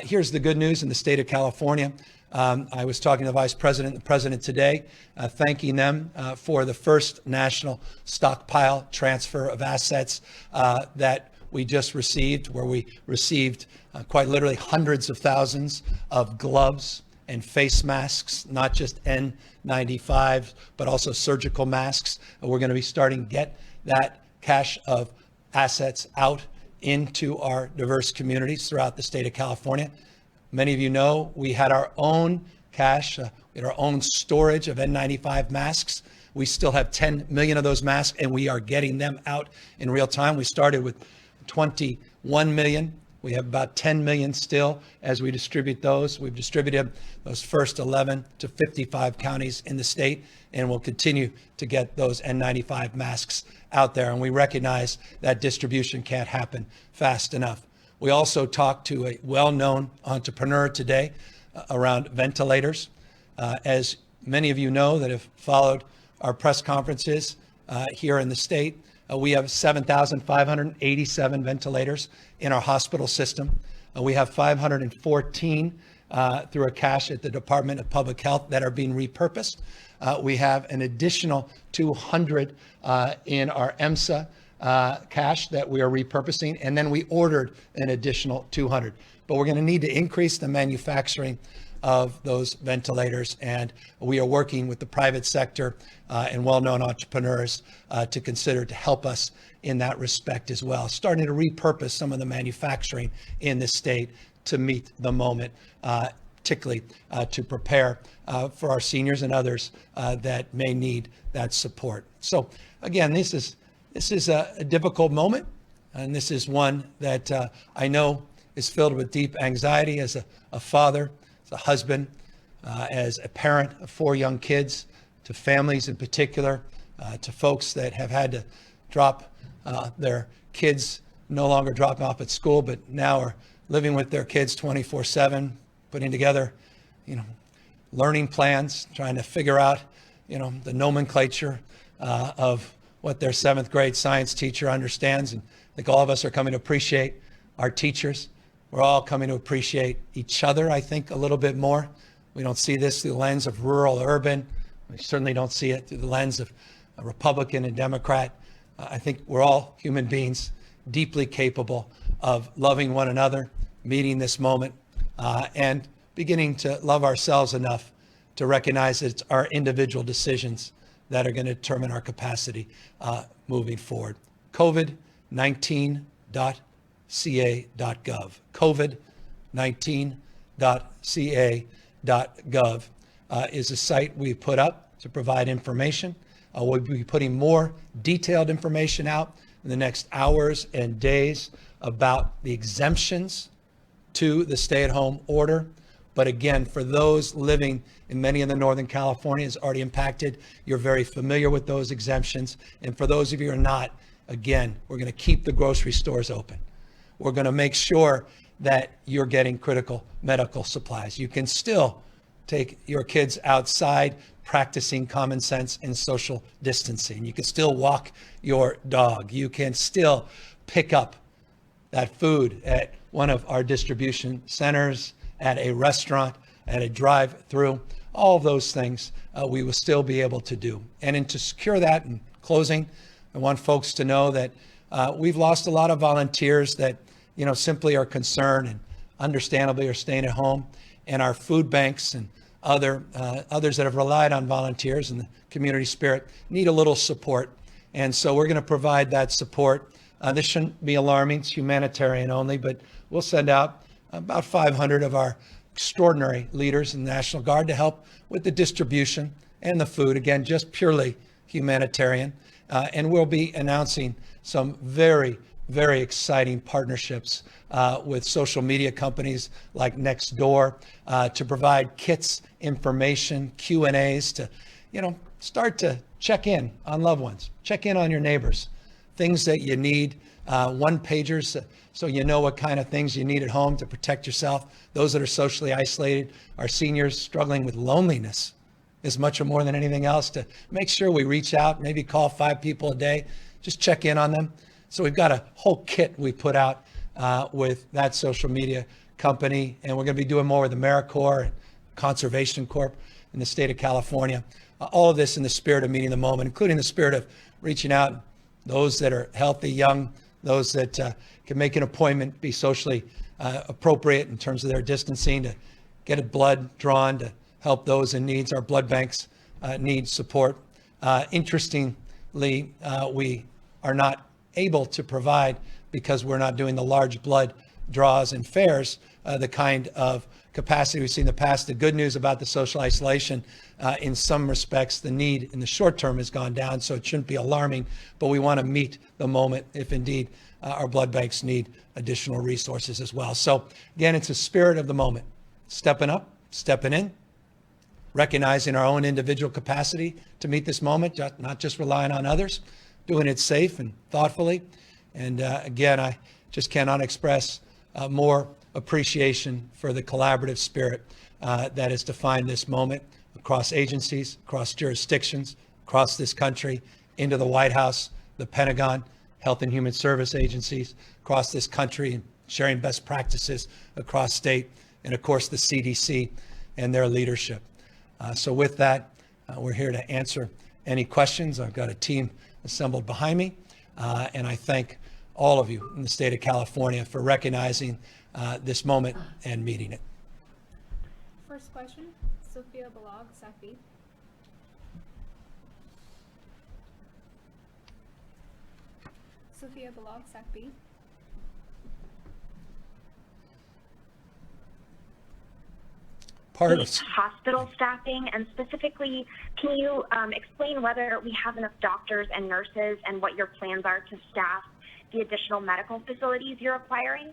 Here's the good news in the state of California. I was talking to the Vice President and the President today, thanking them for the first national stockpile transfer of assets that we just received, where we received quite literally hundreds of thousands of gloves and face masks, not just N95s, but also surgical masks. We're going to be starting to get that cache of assets out into our diverse communities throughout the state of California. Many of you know we had our own cache, we had our own storage of N95 masks. We still have 10 million of those masks, and we are getting them out in real time. We started with 21 million. We have about 10 million still as we distribute those. We've distributed those first 11 to 55 counties in the state, and we'll continue to get those N95 masks out there. And we recognize that distribution can't happen fast enough. We also talked to a well-known entrepreneur today around ventilators. As many of you know that have followed our press conferences here in the state, we have 7,587 ventilators in our hospital system. We have 514 through a cache at the Department of Public Health that are being repurposed. We have an additional 200 in our EMSA cache that we are repurposing, and then we ordered an additional 200. But we're going to need to increase the manufacturing of those ventilators, and we are working with the private sector and well-known entrepreneurs to consider to help us in that respect as well, starting to repurpose some of the manufacturing in this state to meet the moment, particularly to prepare for our seniors and others that may need that support. So again, this is a difficult moment, and this is one that I know is filled with deep anxiety as a father, as a husband, as a parent of 4 young kids, to families in particular, to folks that have had to drop their kids, no longer drop off at school, but now are living with their kids 24/7, putting together, learning plans, trying to figure out, the nomenclature of what their 7th grade science teacher understands. And I think all of us are coming to appreciate our teachers. We're all coming to appreciate each other, I think, a little bit more. We don't see this through the lens of rural, urban. We certainly don't see it through the lens of a Republican and Democrat. I think we're all human beings, deeply capable of loving one another, meeting this moment, and beginning to love ourselves enough to recognize that it's our individual decisions that are going to determine our capacity moving forward. COVID-19.ca.gov. COVID-19.ca.gov is a site we put up to provide information. We'll be putting more detailed information out in the next hours and days about the exemptions to the stay-at-home order. But again, for those living in many of the Northern California is already impacted, you're very familiar with those exemptions. And for those of you who are not, again, we're going to keep the grocery stores open. We're going to make sure that you're getting critical medical supplies. You can still take your kids outside practicing common sense and social distancing. You can still walk your dog. You can still pick up that food at one of our distribution centers, at a restaurant, at a drive-through. All of those things we will still be able to do. And to secure that, in closing, I want folks to know that we've lost a lot of volunteers that simply are concerned and understandably are staying at home. And our food banks and others that have relied on volunteers and the community spirit need a little support. And so we're going to provide that support. This shouldn't be alarming. It's humanitarian only, but we'll send out about 500 of our extraordinary leaders in the National Guard to help with the distribution and the food. Again, just purely humanitarian. And we'll be announcing some very, very exciting partnerships with social media companies like Nextdoor to provide kits, information, Q&As to, start to check in on loved ones, check in on your neighbors, things that you need, one-pagers so you know what kind of things you need at home to protect yourself. Those that are socially isolated, our seniors struggling with loneliness as much or more than anything else, to make sure we reach out, maybe call 5 people a day, just check in on them. So we've got a whole kit we put out with that social media company, and we're going to be doing more with AmeriCorps and Conservation Corp in the state of California. All of this in the spirit of meeting the moment, including the spirit of reaching out those that are healthy, young, those that can make an appointment, be socially appropriate in terms of their distancing, to get blood drawn to help those in needs. Our blood banks need support. Interestingly, we are not able to provide, because we're not doing the large blood draws and fairs, the kind of capacity we've seen in the past. The good news about the social isolation, in some respects, the need in the short term has gone down, so it shouldn't be alarming, but we want to meet the moment if indeed our blood banks need additional resources as well. So again, it's a spirit of the moment, stepping up, stepping in, recognizing our own individual capacity to meet this moment, not just relying on others, doing it safe and thoughtfully. And again, I just cannot express more appreciation for the collaborative spirit that has defined this moment across agencies, across jurisdictions, across this country, into the White House, the Pentagon, Health and Human Service agencies across this country, and sharing best practices across state, and of course the CDC and their leadership. So with that, we're here to answer any questions. I've got a team assembled behind me, and I thank all of you in the state of California for recognizing this moment and meeting it. First question, Sophia Balog, SACB. Sophia Balog, SACB. Part of hospital staffing, and specifically, can you explain whether we have enough doctors and nurses and what your plans are to staff the additional medical facilities you're acquiring?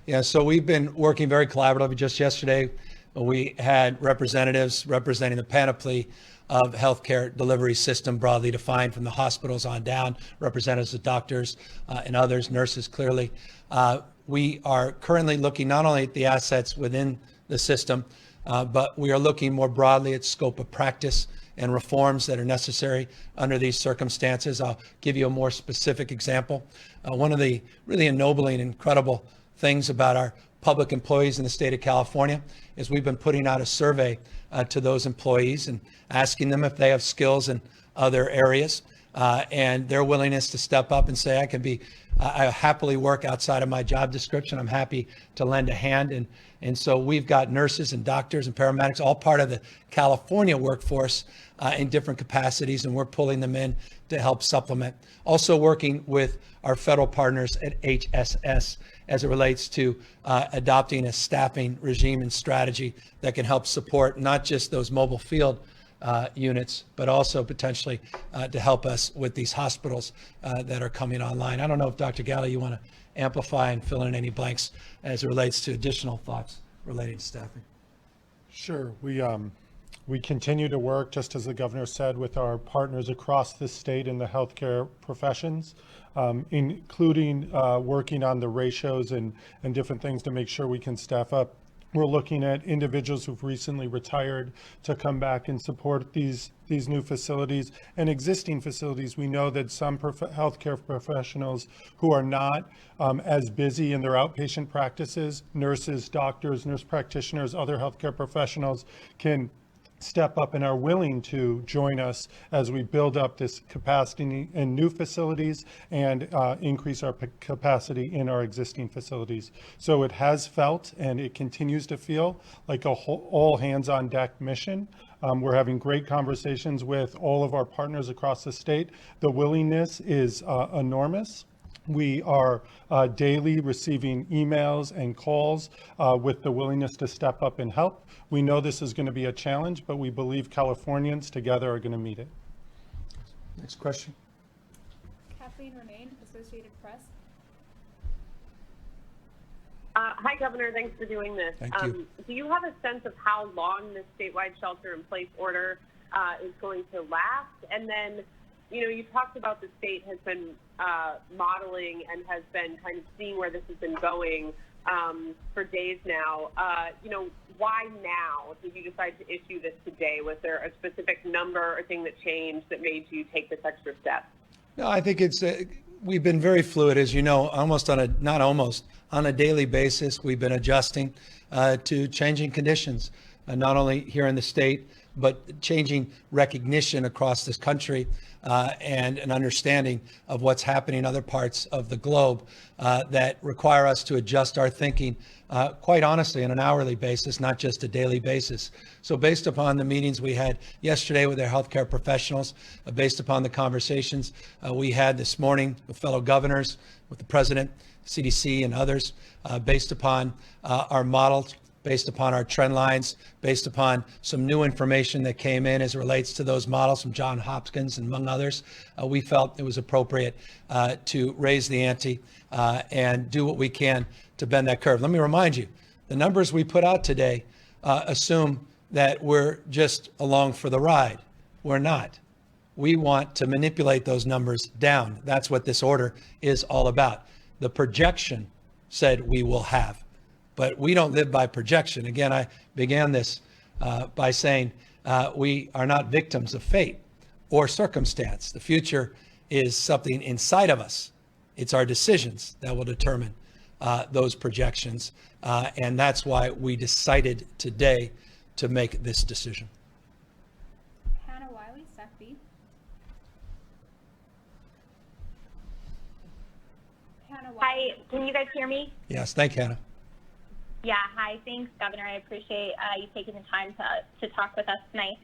Yeah, so we've been working very collaboratively. Just yesterday, we had representatives representing the panoply of healthcare delivery system broadly defined from the hospitals on down, representatives of doctors and others, nurses clearly. We are currently looking not only at the assets within the system, but we are looking more broadly at scope of practice and reforms that are necessary under these circumstances. I'll give you a more specific example. One of the really ennobling, incredible things about our public employees in the state of California is we've been putting out a survey to those employees and asking them if they have skills in other areas and their willingness to step up and say, I happily work outside of my job description. I'm happy to lend a hand. And so we've got nurses and doctors and paramedics, all part of the California workforce in different capacities, and we're pulling them in to help supplement. Also working with our federal partners at HSS as it relates to adopting a staffing regime and strategy that can help support not just those mobile field units, but also potentially to help us with these hospitals that are coming online. I don't know if Dr. Galley, you want to amplify and fill in any blanks as it relates to additional thoughts relating to staffing. Sure. We continue to work, just as the governor said, with our partners across the state in the healthcare professions, including working on the ratios and different things to make sure we can staff up. We're looking at individuals who've recently retired to come back and support these new facilities and existing facilities. We know that some healthcare professionals who are not as busy in their outpatient practices, nurses, doctors, nurse practitioners, other healthcare professionals can step up and are willing to join us as we build up this capacity in new facilities and increase our capacity in our existing facilities. So it has felt, and it continues to feel, like a all hands on deck mission. We're having great conversations with all of our partners across the state. The willingness is enormous. We are daily receiving emails and calls with the willingness to step up and help. We know this is going to be a challenge, but we believe Californians together are going to meet it. Next question. Kathleen Remain, Associated Press. Hi, Governor. Thanks for doing this. Thank you. Do you have a sense of how long this statewide shelter-in-place order is going to last? And then, you talked about the state has been modeling and has been kind of seeing where this has been going for days now. Why now did you decide to issue this today? Was there a specific number or thing that changed that made you take this extra step? No, I think it's we've been very fluid, as you know, on a daily basis. We've been adjusting to changing conditions, not only here in the state, but changing recognition across this country and an understanding of what's happening in other parts of the globe that require us to adjust our thinking, quite honestly, on an hourly basis, not just a daily basis. So based upon the meetings we had yesterday with our healthcare professionals, based upon the conversations we had this morning with fellow governors, with the president, CDC and others, based upon our models, based upon our trend lines, based upon some new information that came in as it relates to those models from Johns Hopkins and among others, we felt it was appropriate to raise the ante and do what we can to bend that curve. Let me remind you, the numbers we put out today assume that we're just along for the ride. We're not. We want to manipulate those numbers down. That's what this order is all about. The projection said we will have. But we don't live by projection. Again, I began this by saying we are not victims of fate or circumstance. The future is something inside of us. It's our decisions that will determine those projections. And that's why we decided today to make this decision. Hannah Wiley, SACB. Hannah Wiley. Hi, can you guys hear me? Yes, thank you, Hannah. Yeah, hi, thanks, Governor. I appreciate you taking the time to talk with us tonight.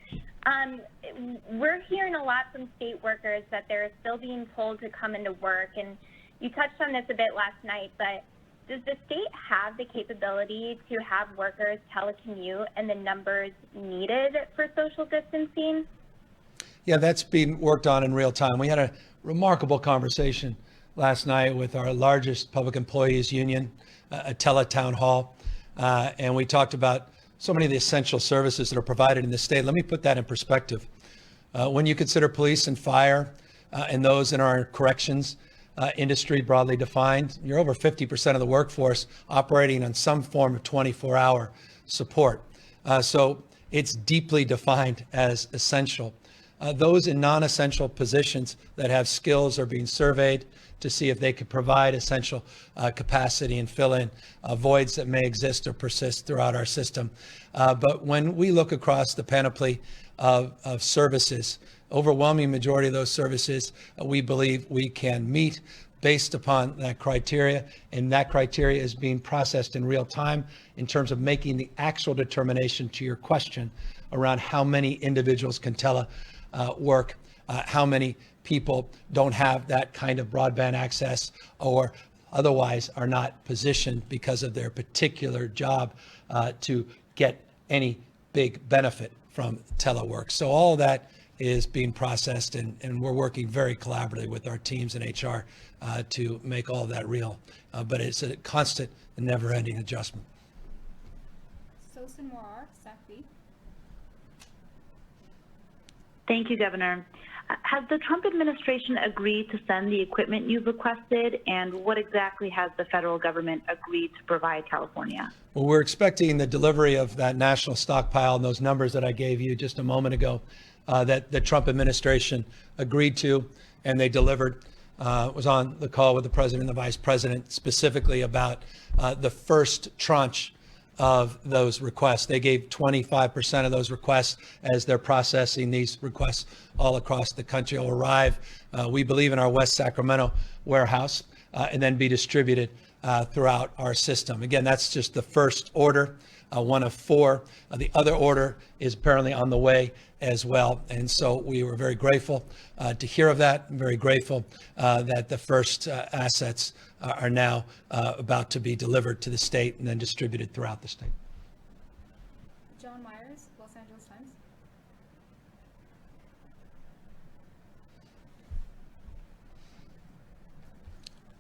We're hearing a lot from state workers that they're still being told to come into work, and you touched on this a bit last night, but does the state have the capability to have workers telecommute and the numbers needed for social distancing? Yeah, that's being worked on in real time. We had a remarkable conversation last night with our largest public employees union, a teletown hall. And we talked about so many of the essential services that are provided in the state. Let me put that in perspective. When you consider police and fire and those in our corrections industry broadly defined, you're over 50% of the workforce operating on some form of 24-hour support. So it's deeply defined as essential. Those in non-essential positions that have skills are being surveyed to see if they could provide essential capacity and fill in voids that may exist or persist throughout our system. But when we look across the panoply of services, overwhelming majority of those services we believe we can meet based upon that criteria, and that criteria is being processed in real time in terms of making the actual determination to your question around how many individuals can telework, how many people don't have that kind of broadband access or otherwise are not positioned because of their particular job to get any big benefit from telework. So all of that is being processed, and we're working very collaboratively with our teams in HR to make all of that real. But it's a constant and never-ending adjustment. Sosan Morar, SACB. Thank you, Governor. Has the Trump administration agreed to send the equipment you've requested, and what exactly has the federal government agreed to provide California? Well, we're expecting the delivery of that national stockpile and those numbers that I gave you just a moment ago that the Trump administration agreed to, and they delivered. Was on the call with the president and the vice president specifically about the first tranche of those requests. They gave 25% of those requests as they're processing these requests all across the country. Will arrive, we believe, in our West Sacramento warehouse and then be distributed throughout our system. Again, that's just the first order, one of four. The other order is apparently on the way as well. And so we were very grateful to hear of that. I'm very grateful that the first assets are now about to be delivered to the state and then distributed throughout the state. John Myers, Los Angeles Times.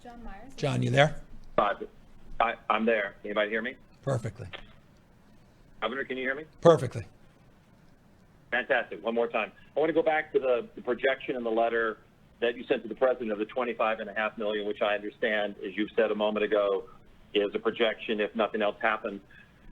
John Myers. John, you there? I'm there. Anybody hear me? Perfectly. Governor, can you hear me? Perfectly. Fantastic. One more time. I want to go back to the projection in the letter that you sent to the president of the $25.5 million, which I understand, as you've said a moment ago, is a projection if nothing else happens.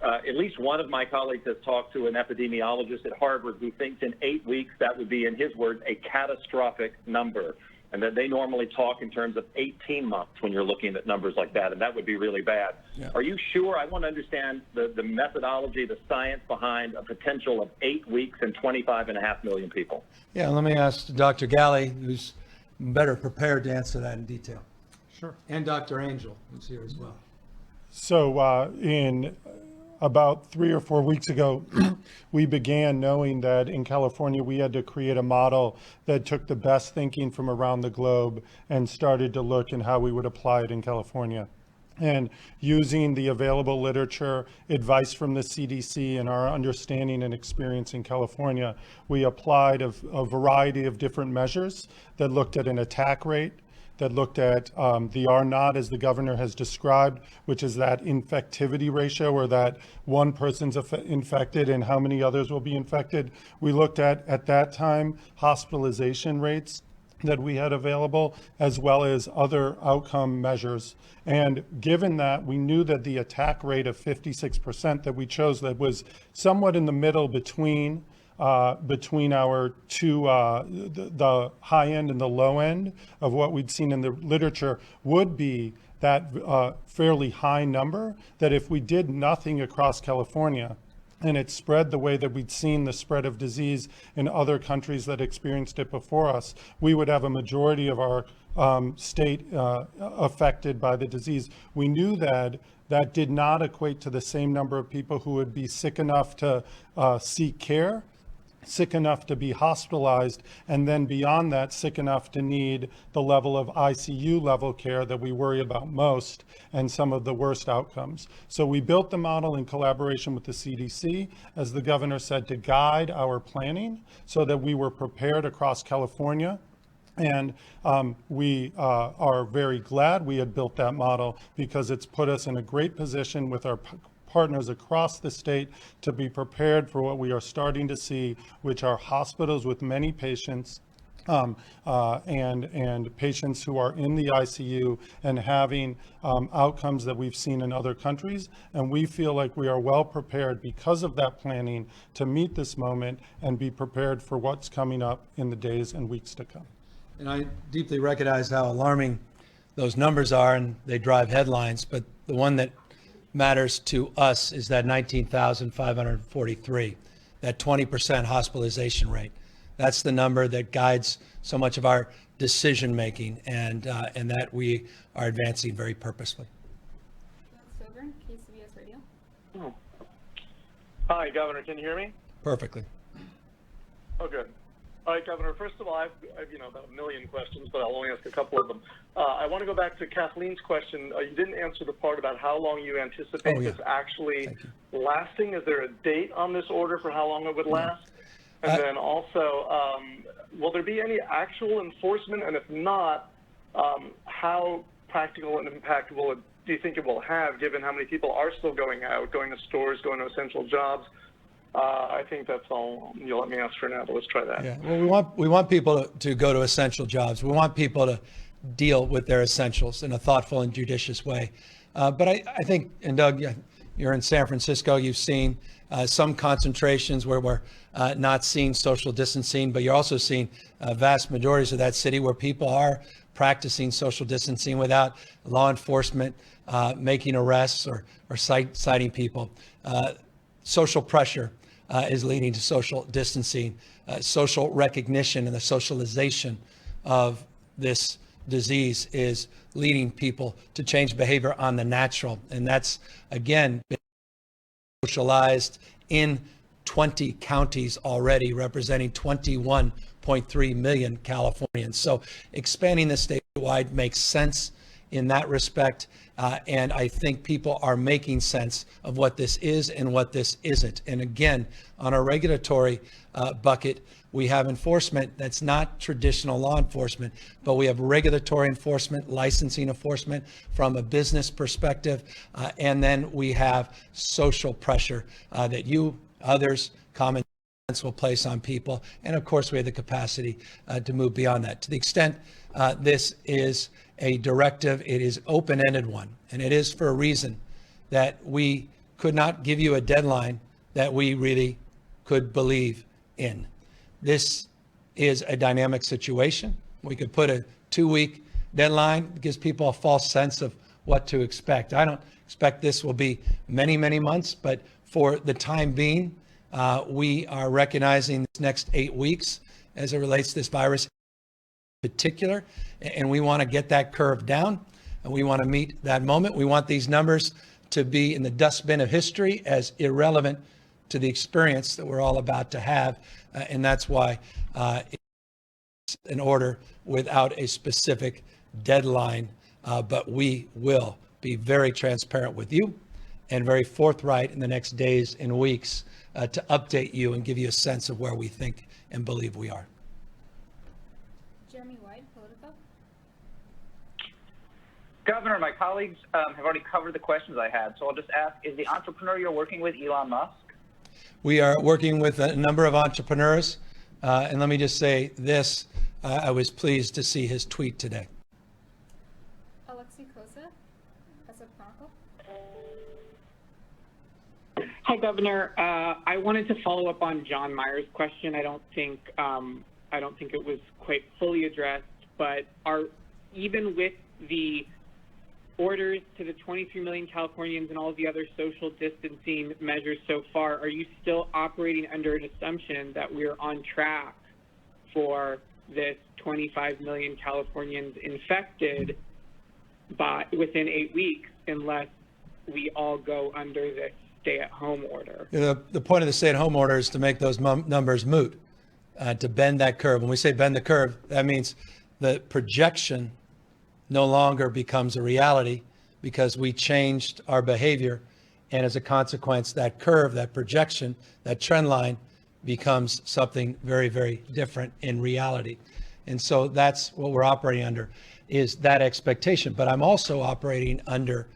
At least one of my colleagues has talked to an epidemiologist at Harvard who thinks in 8 weeks that would be, in his words, a catastrophic number. and that they normally talk in terms of 18 months when you're looking at numbers like that, and that would be really bad. Yeah. Are you sure? I want to understand the methodology, the science behind a potential of 8 weeks and 25.5 million people. Yeah, let me ask Dr. Galley, who's better prepared to answer that in detail. Sure. And Dr. Angel, who's here as well. So in about 3 or 4 weeks ago, we began knowing that in California, we had to create a model that took the best thinking from around the globe and started to look at how we would apply it in California. And using the available literature, advice from the CDC, and our understanding and experience in California, we applied a variety of different measures that looked at an attack rate, that looked at the R0, as the governor has described, which is that infectivity ratio, or that one person's infected and how many others will be infected. We looked at that time, hospitalization rates that we had available, as well as other outcome measures. And given that, we knew that the attack rate of 56% that we chose, that was somewhat in the middle between our two, the high end and the low end of what we'd seen in the literature, would be that fairly high number, that if we did nothing across California and it spread the way that we'd seen the spread of disease in other countries that experienced it before us, we would have a majority of our state affected by the disease. We knew that that did not equate to the same number of people who would be sick enough to seek care, sick enough to be hospitalized, and then beyond that, sick enough to need the level of ICU level care that we worry about most and some of the worst outcomes. So we built the model in collaboration with the CDC, as the governor said, to guide our planning so that we were prepared across California. And we are very glad we had built that model, because it's put us in a great position with our partners across the state to be prepared for what we are starting to see, which are hospitals with many patients and patients who are in the ICU and having outcomes that we've seen in other countries. And we feel like we are well prepared because of that planning to meet this moment and be prepared for what's coming up in the days and weeks to come. And I deeply recognize how alarming those numbers are, and they drive headlines, but the one that matters to us is that 19,543, that 20% hospitalization rate. That's the number that guides so much of our decision making, and that we are advancing very purposely. Silver, KCBS Radio. Hi, Governor. Can you hear me? Perfectly. Oh, good. All right, Governor. First of all, I've about a million questions, but I'll only ask a couple of them. I want to go back to Kathleen's question. You didn't answer the part about how long you anticipate this actually lasting. Is there a date on this order for how long it would last? And then also, will there be any actual enforcement? And if not, how practical and impactful do you think it will have, given how many people are still going out, going to stores, going to essential jobs? I think that's all you'll let me ask for now, but let's try that. Yeah, well, we want people to go to essential jobs. We want people to deal with their essentials in a thoughtful and judicious way. But I think, and Doug, you're in San Francisco, you've seen some concentrations where we're not seeing social distancing, but you're also seeing vast majorities of that city where people are practicing social distancing without law enforcement making arrests or citing people. Social pressure is leading to social distancing, social recognition, and the socialization of this disease is leading people to change behavior on the natural. And that's, again, been socialized in 20 counties already, representing 21.3 million Californians. So expanding this statewide makes sense in that respect. And I think people are making sense of what this is and what this isn't. And again, on our regulatory bucket, we have enforcement that's not traditional law enforcement, but we have regulatory enforcement, licensing enforcement from a business perspective, and then we have social pressure that you, others, common sense will place on people. And of course, we have the capacity to move beyond that. To the extent this is a directive, it is open-ended one, and it is for a reason that we could not give you a deadline that we really could believe in. This is a dynamic situation. We could put a 2-week deadline gives people a false sense of what to expect. I don't expect this will be many, many months, but for the time being, we are recognizing this next 8 weeks as it relates to this virus in particular, and we want to get that curve down, and we want to meet that moment. We want these numbers to be in the dustbin of history as irrelevant to the experience that we're all about to have, and that's why it's an order without a specific deadline, but we will be very transparent with you and very forthright in the next days and weeks to update you and give you a sense of where we think and believe we are. Jeremy White, Politico. Governor, my colleagues have already covered the questions I had, so I'll just ask, is the entrepreneur you're working with Elon Musk? We are working with a number of entrepreneurs, and let me just say this, I was pleased to see his tweet today. Alexi Kosa, SF Chronicle. Hi, Governor. I wanted to follow up on John Myers' question. I don't think it was quite fully addressed, but even with the orders to the 23 million Californians and all of the other social distancing measures so far, are you still operating under an assumption that we're on track for this 25 million Californians infected within 8 weeks, unless we all go under this stay-at-home order? The point of the stay-at-home order is to make those numbers moot, to bend that curve. When we say bend the curve, that means the projection no longer becomes a reality because we changed our behavior, and as a consequence, that curve, that projection, that trend line becomes something very, very different in reality. And so that's what we're operating under, is that expectation. But I'm also operating under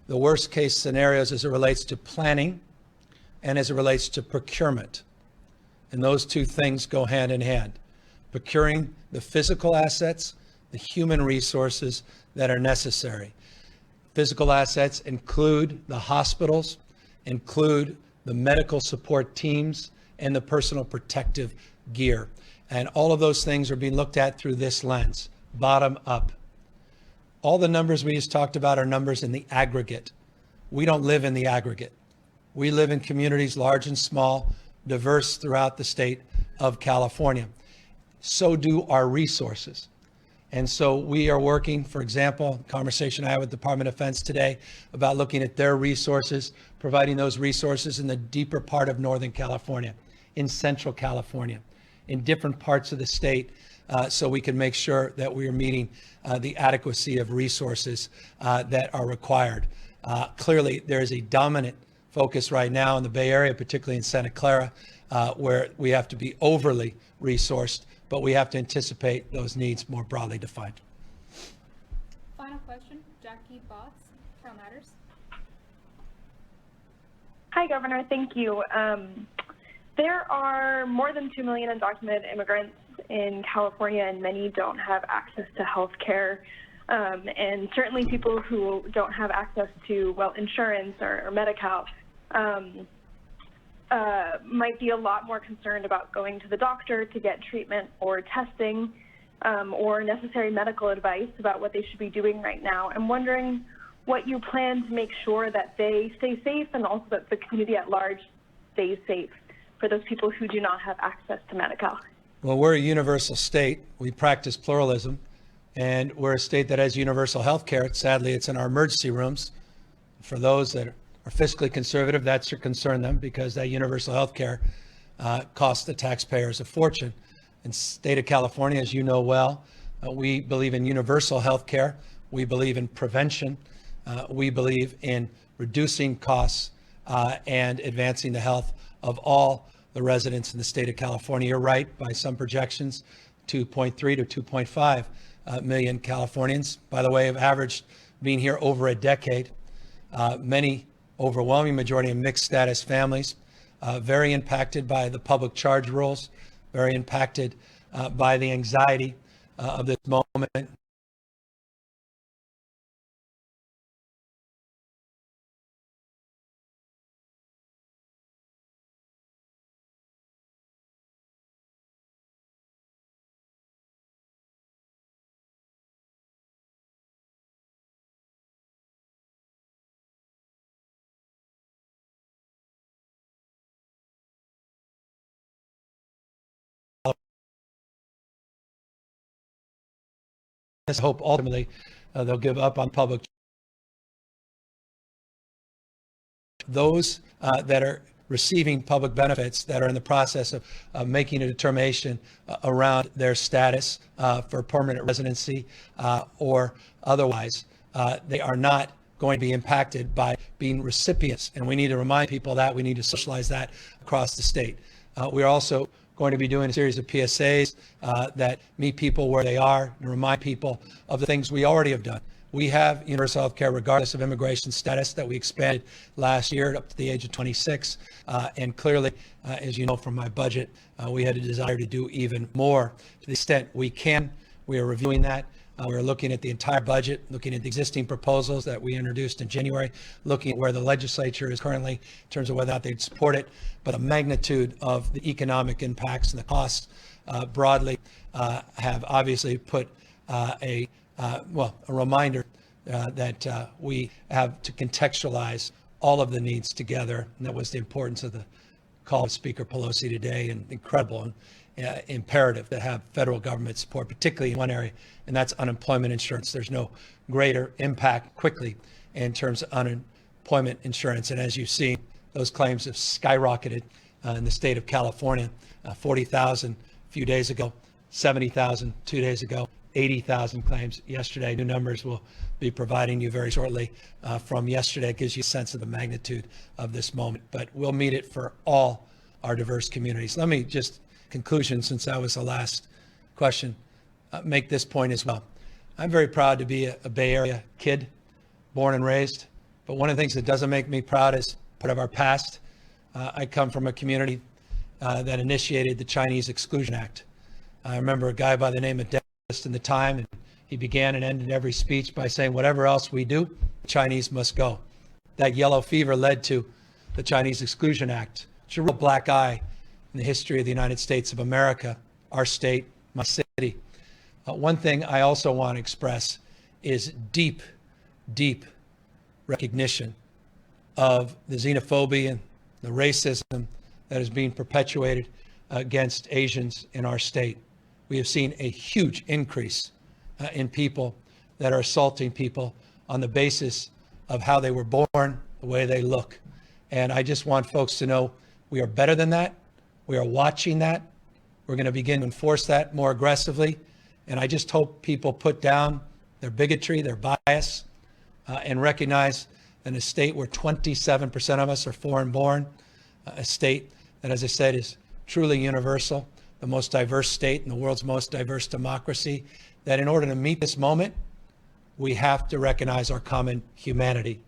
the worst case scenarios as it relates to planning and as it relates to procurement. And those two things go hand in hand. Procuring the physical assets, the human resources that are necessary. Physical assets include the hospitals, include the medical support teams, and the personal protective gear. And all of those things are being looked at through this lens, bottom up. All the numbers we just talked about are numbers in the aggregate. We don't live in the aggregate. We live in communities large and small, diverse throughout the state of California. So do our resources. And so we are working, for example, conversation I had with the Department of Defense today about looking at their resources, providing those resources in the deeper part of Northern California, in Central California, in different parts of the state, so we can make sure that we are meeting the adequacy of resources that are required. Clearly, there is a dominant focus right now in the Bay Area, particularly in Santa Clara, where we have to be overly resourced, but we have to anticipate those needs more broadly defined. Final question, Jackie Botts, Cal Matters. Hi, Governor. Thank you. There are more than 2 million undocumented immigrants in California, and many don't have access to health care. And certainly people who don't have access to, well, insurance or Medi-Cal might be a lot more concerned about going to the doctor to get treatment or testing or necessary medical advice about what they should be doing right now. I'm wondering what you plan to make sure that they stay safe and also that the community at large stays safe for those people who do not have access to Medi-Cal. Well, we're a universal state. We practice pluralism, and we're a state that has universal health care. Sadly, it's in our emergency rooms. For those that are fiscally conservative, that should concern them because that universal health care costs the taxpayers a fortune. In the state of California, as you know well, we believe in universal health care. We believe in prevention. We believe in reducing costs and advancing the health of all the residents in the state of California. You're right, by some projections, 2.3 to 2.5 million Californians, by the way, have averaged being here over a decade. Many, overwhelming majority of mixed status families, very impacted by the public charge rules, very impacted by the anxiety of this moment. I hope ultimately they'll give up on public. Those that are receiving public benefits that are in the process of making a determination around their status for permanent residency or otherwise, they are not going to be impacted by being recipients. And we need to remind people that. We need to socialize that across the state. We're also going to be doing a series of PSAs that meet people where they are and remind people of the things we already have done. We have universal health care regardless of immigration status that we expanded last year up to the age of 26. And clearly, as you know from my budget, we had a desire to do even more. To the extent we can, we are reviewing that. We're looking at the entire budget, looking at the existing proposals that we introduced in January, looking at where the legislature is currently in terms of whether or not they'd support it. But the magnitude of the economic impacts and the costs broadly have obviously put a reminder that we have to contextualize all of the needs together. And that was the importance of the call of Speaker Pelosi today, and incredible and imperative to have federal government support, particularly in one area, and that's unemployment insurance. There's no greater impact quickly in terms of unemployment insurance. And as you've seen, those claims have skyrocketed in the state of California, 40,000 a few days ago, 70,000 2 days ago, 80,000 claims yesterday. New numbers will be providing you very shortly from yesterday. It gives you a sense of the magnitude of this moment, but we'll meet it for all our diverse communities. Let me just, conclusion, since that was the last question, make this point as well. I'm very proud to be a Bay Area kid, born and raised, but one of the things that doesn't make me proud is part of our past. I come from a community that initiated the Chinese Exclusion Act. I remember a guy by the name of in the time, and he began and ended every speech by saying, whatever else we do, the Chinese must go. That yellow fever led to the Chinese Exclusion Act. It's a real black eye in the history of the United States of America, our state, my city. One thing I also want to express is deep, deep recognition of the xenophobia and the racism that is being perpetuated against Asians in our state. We have seen a huge increase in people that are assaulting people on the basis of how they were born, the way they look. And I just want folks to know we are better than that. We are watching that. We're going to begin to enforce that more aggressively. And I just hope people put down their bigotry, their bias, and recognize that in a state where 27% of us are foreign born, a state that, as I said, is truly universal, the most diverse state in the world's most diverse democracy, that in order to meet this moment, we have to recognize our common humanity.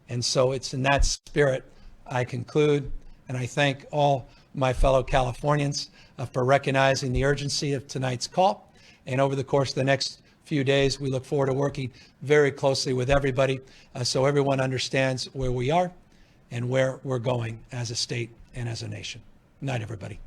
And so it's in that spirit I conclude, and I thank all my fellow Californians for recognizing the urgency of tonight's call. And over the course of the next few days, we look forward to working very closely with everybody so everyone understands where we are and where we're going as a state and as a nation. Good night, everybody.